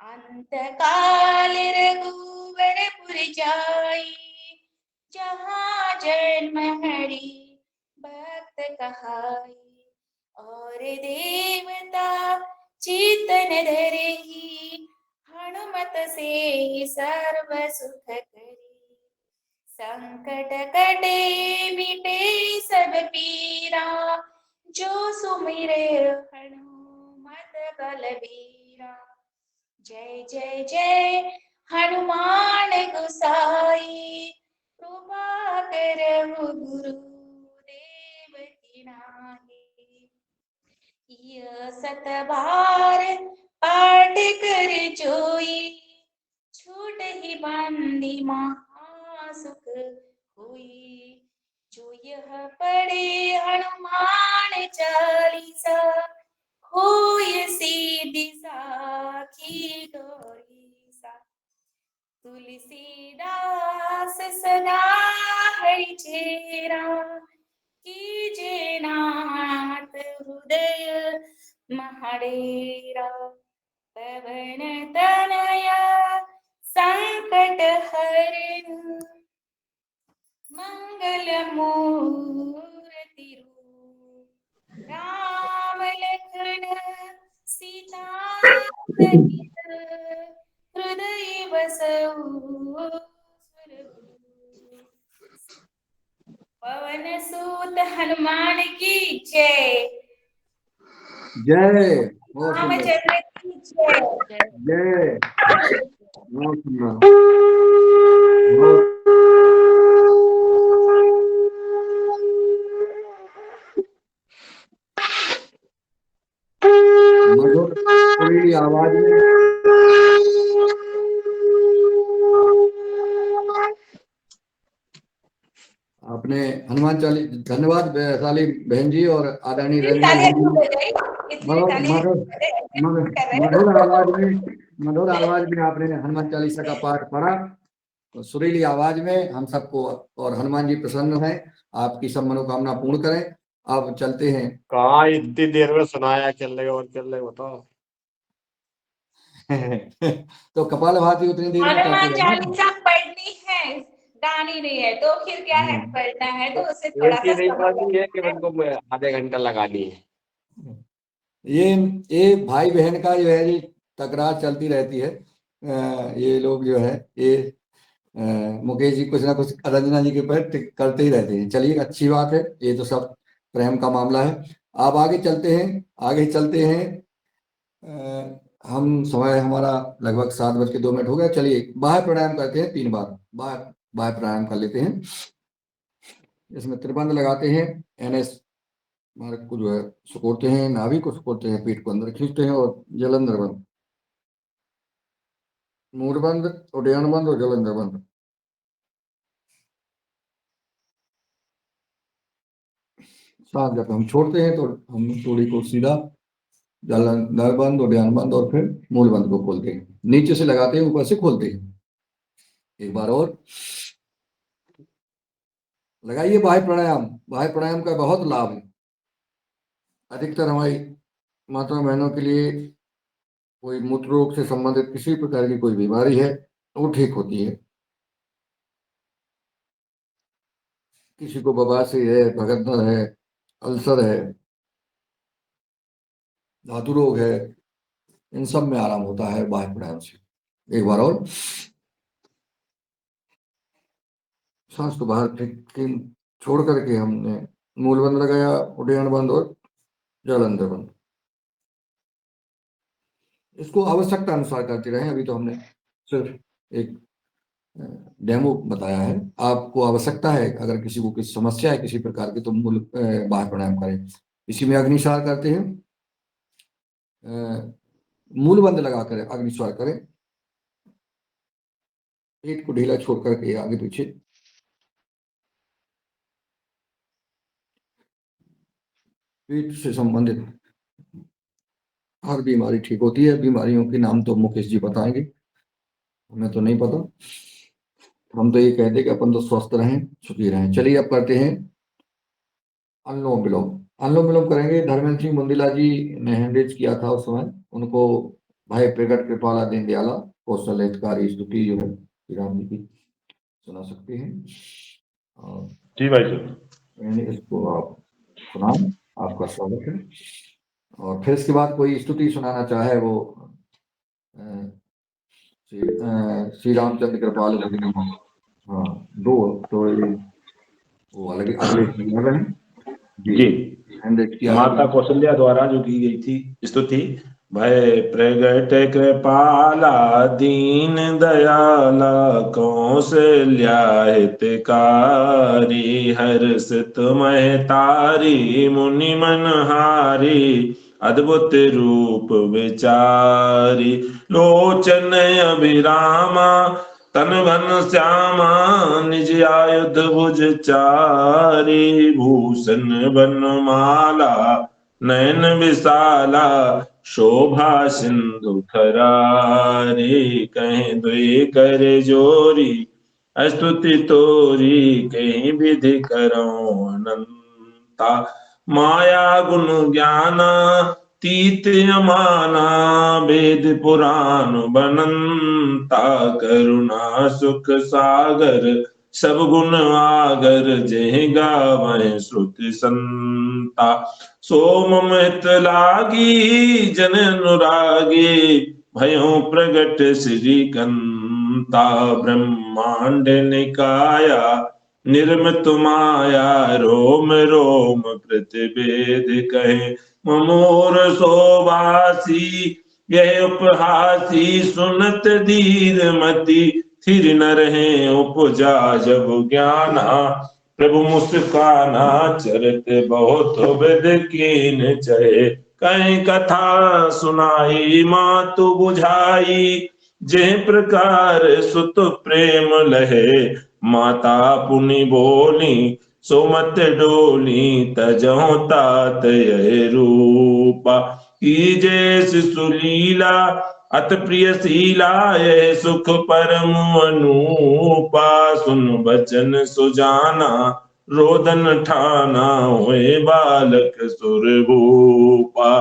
S7: अंत काल रघुवरपुर जाई, जहाँ जन्म हरि भक्त कहाई। और देवता चेतन धरहि, हनुमत से सर्व सुख करी। संकट कटे मिटे सब पीरा, जो सुमिरे हनुमत बलबीरा। जय जय जय हनुमान गोसाई, कृपा करहु गुरुदेव की नाई। यह सत बार पाठ कर जोई, छूट ही बंदी महासुख हुई। जो यह पढ़े हनुमान चालीसा, होय सिद्धि साखी गौरीसा। तुलसीदास सदा हरि चेरा, कीजे नाथ हृदय महडेरा। पवन तनया संकट हरण, मंगल मूर्ति रूप। राम लखन सीता सहित, हृदय बसहु सुरभूप। पवन सुत हनुमान की जय।
S8: जय। बहुत सुंदर।
S7: रामचंद्र की जय।
S8: जय। बहुत सुंदर। बहुत मधुर सुरीली आवाज में आपने हनुमान चालीस। धन्यवाद वैशाली बहन जी और आदरणीय रंजना जी। मधुर आवाज में आपने हनुमान चालीसा का पाठ पढ़ा, तो सुरीली आवाज में हम सबको, और हनुमान जी प्रसन्न हैं, आपकी सब मनोकामना पूर्ण करें। अब चलते हैं।
S1: कहाँ इतनी देर में सुनाया, चल रहे और चल रहे बताओ।
S8: तो कपालभाति उतनी देर में
S7: हनुमान
S8: करते हैं ना।
S7: चालीसा पढ़नी है, गानी नहीं है, तो फिर क्या है, पढ़ना है तो उसे थोड़ा सा
S1: नहीं पढ़नी है कि उनको आधे घंटा लगानी है।
S8: ये भाई बहन का जो है, ये तकरार चलती रहती है। ये लोग जो है, ये मुकेश जी कुछ ना कुछ रंजना जी के पर करते ही रहते हैं। चलिए, अच्छी बात है, ये तो सब प्रेम का मामला है। आप आगे चलते हैं, आगे चलते हैं। हम समय हमारा लगभग 7:02 हो गया। चलिए, बाह्य प्राणायाम करते हैं 3 बार। बाह्य प्राणायाम कर लेते हैं। इसमें त्रिबंध लगाते हैं, NS मार्ग को जो है सुकोड़ते हैं, नाभि को सुकोड़ते हैं, पीठ को अंदर खींचते हैं, और जलंधर बंद, मूड बंद, उड्डयन बंद और जलंधर बंद। सांस जब हम छोड़ते हैं तो हम थोड़ी को सीधा जलंधर बंद, उड्डयन बंद और फिर मूल बंद को खोलते हैं। नीचे से लगाते हैं, ऊपर से खोलते हैं। एक बार और लगाइए बाह्य प्राणायाम। बाह्य प्राणायाम का बहुत लाभ है। अधिकतर हमारी माता बहनों के लिए कोई मूत्र रोग से संबंधित किसी प्रकार की कोई बीमारी है, वो ठीक होती है। किसी को बवासीर है, भगदड़ है, अल्सर है, धातु रोग है, इन सब में आराम होता है बाह्य प्राणायाम से। एक बार और सांस को बाहर छोड़ करके हमने मूल बंद लगाया, उड्डयन बंद और जलंधर बंद। इसको आवश्यकता अनुसार करते रहे। अभी तो हमने सिर्फ एक डेमो बताया है। आपको आवश्यकता है, अगर किसी को किसी समस्या है किसी प्रकार की, तो मूल बाह्य प्राणायाम करें। इसी में अग्निश्वास करते हैं, मूल बंद लगाकर अग्निश्वास करें, पेट को ढीला छोड़ करके आगे पीछे, पेट से संबंधित हर बीमारी ठीक होती है। बीमारियों के नाम तो मुकेश जी बताएंगे, हमें तो नहीं पता, हम तो ये कहते हैं कि अपन तो स्वस्थ रहें, सुखी रहें। चलिए अब करते हैं अनुलोम विलोम। अनुलोम विलोम करेंगे। धर्मेंद्र सिंह मुंदिला जी ने हैंडरेज किया था उस समय, उनको भाई प्रगट कृपाला दीन दयाला कौशल हितकारी स्तुति जो है श्री राम जी की सुना सकते हैं। और
S9: जी भाई साहब,
S8: इसको आप सुनाएं, आपका स्वागत है। और फिर इसके बाद कोई स्तुति सुनाना चाहे वो श्री रामचंद्र कृपाल भजनी, हाँ दो तो ये वो अलग अगले लग हैं
S9: जी
S8: हैंडरेज किया
S9: माता कौशल्या द्वारा जो की गई थी स्तुति। भय प्रगट कृपाला दीन दयाला कौशल्या हितकारी हर्षित महतारी मुनि मनहारी अद्भुत रूप विचारी लोचन अभिरामा तन घन श्यामा निज आयुध भुज चारी भूषण बनमाला नयन विशाला शोभा सिंधु खरारी कहीं दुई कर जोरी स्तुति तोरी कहीं विधि करो अनंता माया गुण ज्ञाना तीत अमाना वेद पुराण बनंता करुणा सुख सागर सब गुण आगर जय गावै श्रुति संता सोममित लागी जन अनुरागी भयो प्रगट श्री कंता ब्रह्मांड निकाया निर्मित माया रोम रोम प्रतिवेद कहे ममोर शोभासी यह उपहासी सुनत धीर मति थिर न रहे उपजा जब ज्ञाना प्रभु मुस्काना चरित बहुत विद कीन चहे कहीं कथा सुनाई मातु बुझाई जिह प्रकार सुत प्रेम लहे माता पुनि बोली सोमत डोली तजहु तात यह रूपा कीजे शिशु लीला अत प्रिय शीला यह सुख परम अनूपा सुन बचन सुजाना रोदन ठाना हुए बालक सुरभूपा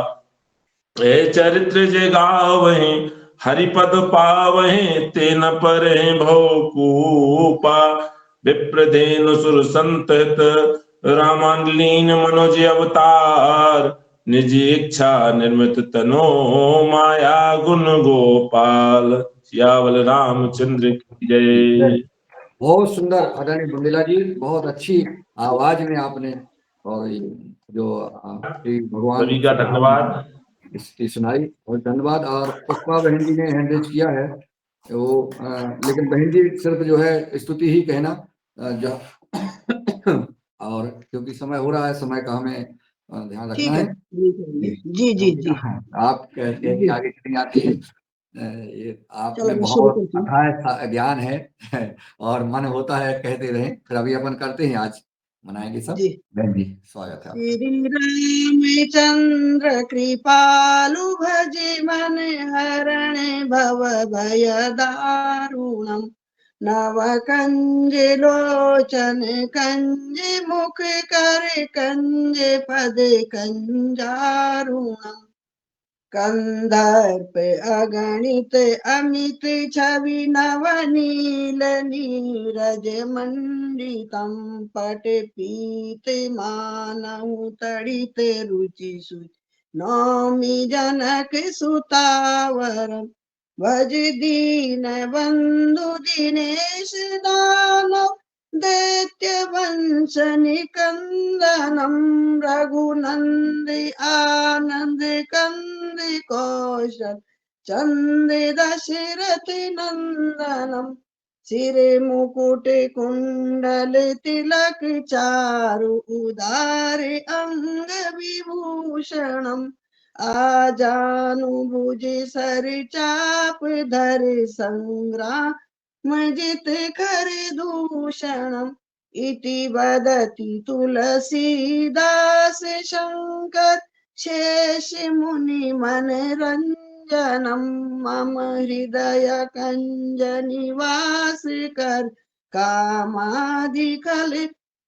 S9: ए चरित्र जगावहि हरिपद पावहि तेन पर भवकूपा विप्रधेनु सुर संतत रामांगलीन मनोज अवतार निज इच्छा निर्मित तनो माया गुण गोपाल सियावल रामचंद्र की जय।
S8: बहुत सुंदर आदरणीय मुंदिला जी, बहुत अच्छी आवाज में आपने और जो श्री भगवान
S9: सभी का धन्यवाद,
S8: स्तुति सुनाई और धन्यवाद। और पुष्पा बहन जी ने हैंडरेज किया है वो लेकिन बहन जी सिर्फ जो है स्तुति ही कहना जो और क्योंकि समय हो रहा है, समय का हमें ध्यान रखना है।
S3: जी जी जी
S8: आप कहते हैं कि आगे चली आती है, ये आप में बहुत अथाह ज्ञान है और मन होता है कहते रहे। फिर अभी अपन करते हैं, आज मनाएंगे सब। बहन जी स्वागत है।
S10: श्री रामचंद्र कृपालु भज मन हरण भव भय दारुणम नव कंज लोचन कंज मुख कर कंज पद कंजारुणम कंदर्प अगणित अमित छवि नवनील नीरज मंडितम पट पीत मानहु तड़ित रुचि सुच नौमि जनक सुतावरम भज दीन बंधु दिनेश दानव दैत्य वंश निकंदनम रघुनंद आनंद कंद कौशल चंद दशरथ नंदनम सिरे मुकुट कुंडल तिलक चारु उदार अंग विभूषणम आजानुभुज सर चाप धर संग्राम जित कर दूषणम इति वदति तुलसीदास शंकर शेष मुनि मनरंजनम मम हृदय कंज निवास कर कामादिकल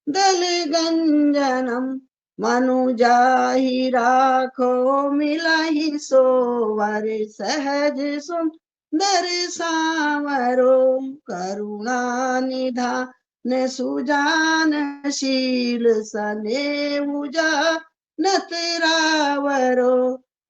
S10: दल गंजनम मनुजाहि राखो मिलहि सोवर सहज सुंदर सावरो करुणा निधान न सुजानशील सनेऊजा नत रावरो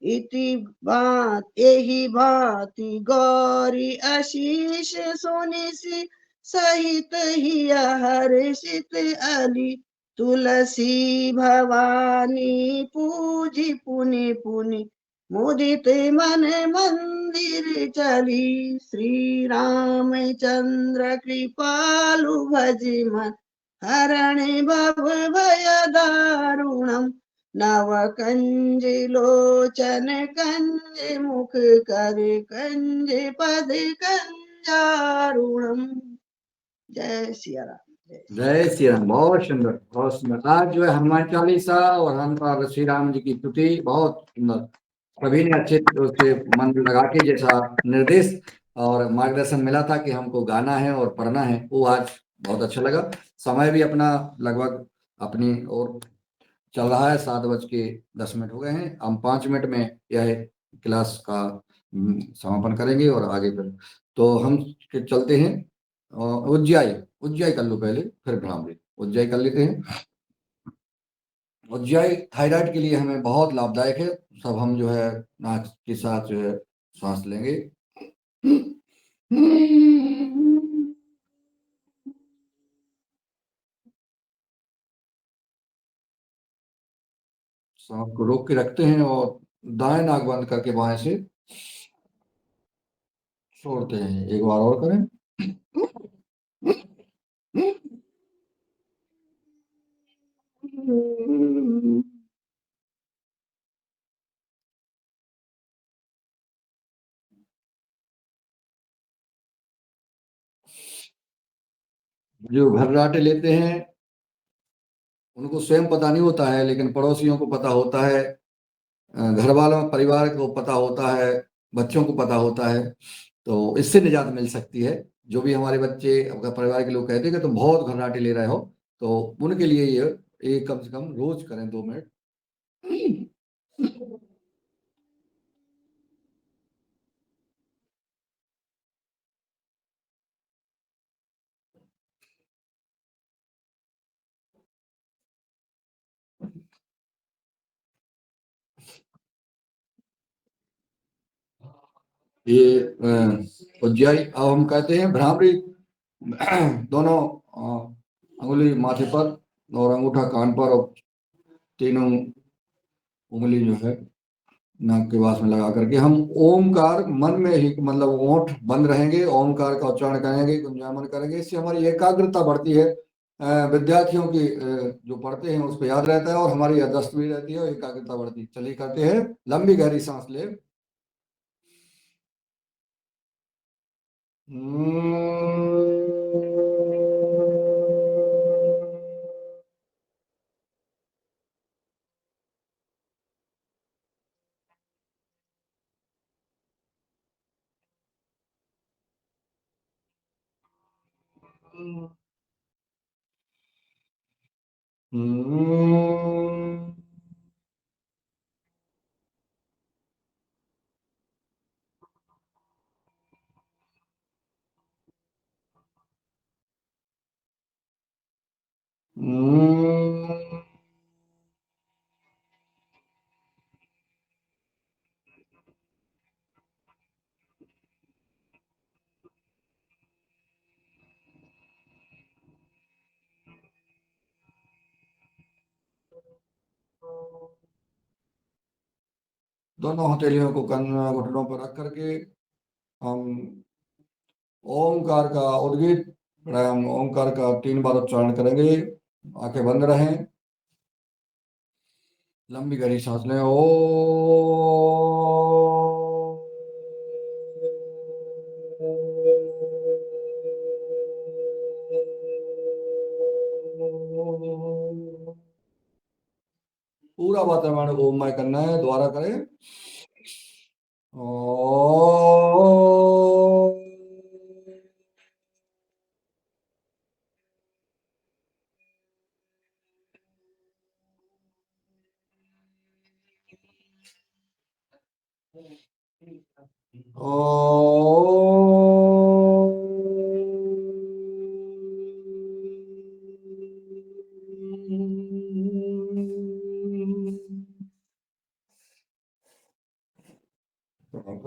S10: इति बात यही भांति गौरी अशीष सुनिसि सहित ही हर्षित अली तुलसी भवानी पूजी पुनि पुनि मुदित मन मंदिर चली श्री रामचंद्र कृपालु भज मन हरण भव भय दारुणम नव कंज लोचन कंज मुख कर कंज पद कंजारुणम। जय सिया राम।
S8: जय श्री राम। बहुत सुंदर, बहुत सुंदर। आज जो है हनुमान चालीसा और हनुमान श्री राम जी की स्तुति बहुत सुंदर, सभी ने अच्छे से मन लगा के जैसा निर्देश और मार्गदर्शन मिला था कि हमको गाना है और पढ़ना है, वो आज बहुत अच्छा लगा। समय भी अपना लगभग अपनी ओर चल रहा है, 7:10 हो गए हैं। हम 5 मिनट में यह क्लास का समापन करेंगे और आगे फिर तो हम चलते हैं उज्जाई कर लो पहले, फिर भ्रामरी। उज्जाई कर लेते हैं। उज्जाई थायराइड के लिए हमें बहुत लाभदायक है। सब हम जो है नाक के साथ जो है सांस लेंगे। सांस को रोक के रखते हैं और दाएं नाक बंद करके बाएं से छोड़ते हैं। एक बार और करें। जो घर्राटे लेते हैं उनको स्वयं पता नहीं होता है, लेकिन पड़ोसियों को पता होता है, घर वालों परिवार को पता होता है, बच्चों को पता होता है। तो इससे निजात मिल सकती है। जो भी हमारे बच्चे अगर परिवार के लोग कहते हैं कि तुम बहुत घर्राटे ले रहे हो, तो उनके लिए ये कम से कम रोज करें 2 मिनट। ये उज्जाई। अब हम कहते हैं भ्रामरी। दोनों अंगुली माथे पर और अंगूठा कान पर और तीनों उंगली जो है नाक के पास में लगा करके हम ओमकार मन में ही, मतलब ओंठ बंद रहेंगे, ओमकार का उच्चारण करेंगे, गुंजायमान करेंगे। इससे हमारी एकाग्रता बढ़ती है। विद्यार्थियों की जो पढ़ते हैं उसको याद रहता है और हमारी याददाश्त भी रहती है और एकाग्रता बढ़ती है। चलिए करते हैं। लंबी गहरी सांस ले। दोनों हथेलियों को घुटनों पर रख करके हम ओमकार का उद्गीत प्राणायाम, ओमकार का 3 बार उच्चारण करेंगे। आंखें बंद रहें, लंबी गहरी सांस लें। ओ पूरा वातावरण ओममय करना है। दोबारा करें।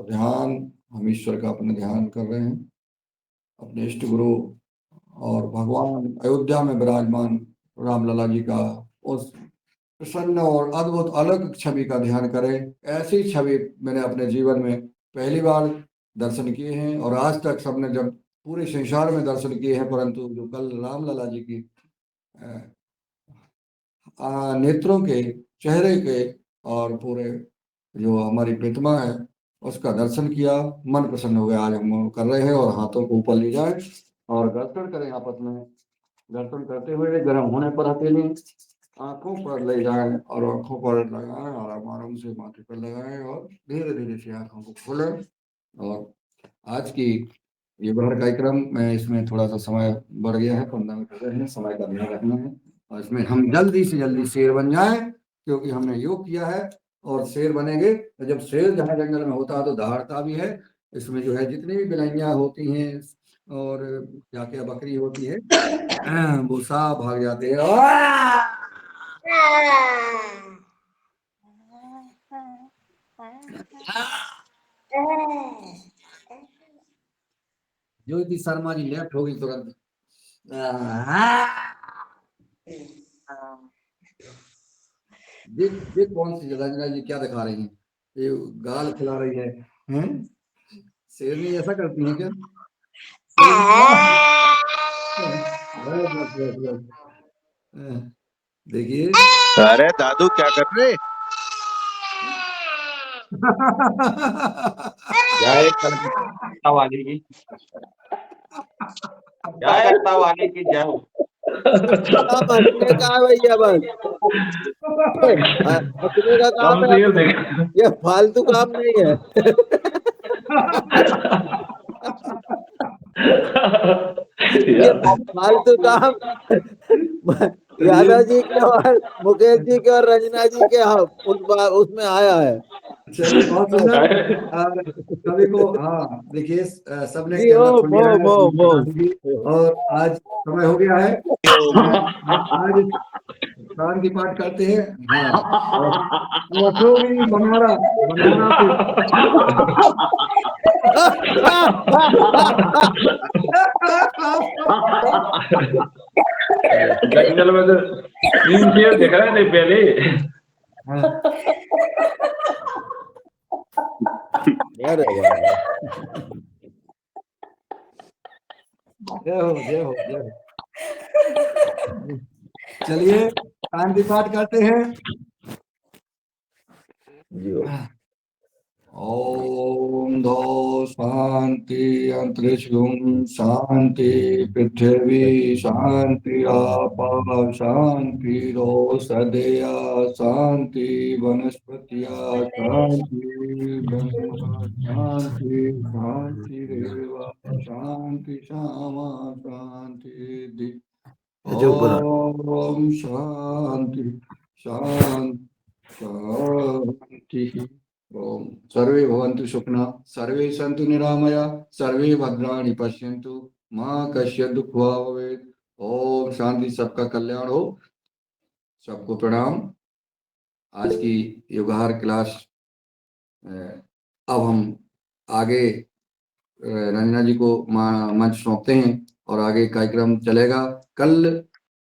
S8: ध्यान, हम ईश्वर का अपना ध्यान कर रहे हैं, अपने इष्ट गुरु और भगवान अयोध्या में विराजमान रामलला जी का उस प्रसन्न और अद्भुत अलग छवि का ध्यान करें। ऐसी छवि मैंने अपने जीवन में पहली बार दर्शन किए हैं, और आज तक सबने जब पूरे संसार में दर्शन किए हैं, परंतु जो कल रामलला जी की नेत्रों के, चेहरे के और पूरे जो हमारी प्रतिमा है उसका दर्शन किया, मन प्रसन्न हो गया। आज हम कर रहे हैं, और हाथों को ऊपर ले जाए और दर्शन करें आपस में। दर्शन करते हुए गर्म होने पर हथेली आंखों पर ले जाएं और आंखों पर लगाएं, आराम आराम से माथे पर लगाएं और धीरे धीरे से आंखों को खोलें। और आज की ये बाहर कार्यक्रम में इसमें थोड़ा सा समय बढ़ गया है, 15 मिनट हो गए हैं, समय का ध्यान रखना है, और इसमें हम जल्दी से जल्दी शेर बन जाएं, क्योंकि हमने योग किया है। और शेर बनेंगे तो जब शेर जहाँ जंगल में होता है तो दहाड़ता भी है। इसमें जो है जितनी भी बिलाइयाँ होती हैं और क्या क्या बकरी होती है वो सब भाग जाते हैं। ज्योति शर्मा जी लेफ्ट होगी तुरंत। देख कौन सी रंजना जी क्या दिखा रही हैं, ये गाल खिला रही है, हैं? शेरनी ऐसा करती है क्या? देखिए
S11: अरे दादू क्या कर रहे?
S1: जय कलकत्ता वाली की, जय कलकत्ता वाली की जय हो।
S11: काम हंसने का है भैया, बस हंसने का काम है, ये फालतू काम नहीं है। ये फालतू काम यादव जी के और मुकेश जी के और रंजना जी के उसमें आया है।
S8: चलिए बहुत सुंदर। सभी को हाँ देखिए, सबने
S11: जी,
S8: कैमरा
S11: ओ,
S8: खोल लिया है
S11: मो।
S8: और आज समय हो गया है। आज प्राण की पाठ करते हैं। हाँ, और अशोक बनारा
S9: जंगल में तो 3 शेर दिख रहे थे पहले।
S11: अरे वाह,
S8: जय हो जय हो जय हो। चलिए प्राण की पाठ करते हैं। ओम दो शांति अंतरिक्ष शांति पृथ्वी शांति आपा शांति रोषधया शांति वनस्पतिया शांति ब्रह्म शांति शांति रेवा शांति श्यामा शांति ओम शांति शांति शांति। ओम सर्वे भवन्तु सुखिनः, सर्वे सन्तु निरामया, सर्वे भद्राणि पश्यन्तु, मां कश्चित् दुःख भवेत्। ओम शांति, सबका कल्याण हो। सबको प्रणाम। आज की योगाहार क्लास अब हम आगे रंजना जी को मंच सौंपते हैं और आगे कार्यक्रम चलेगा। कल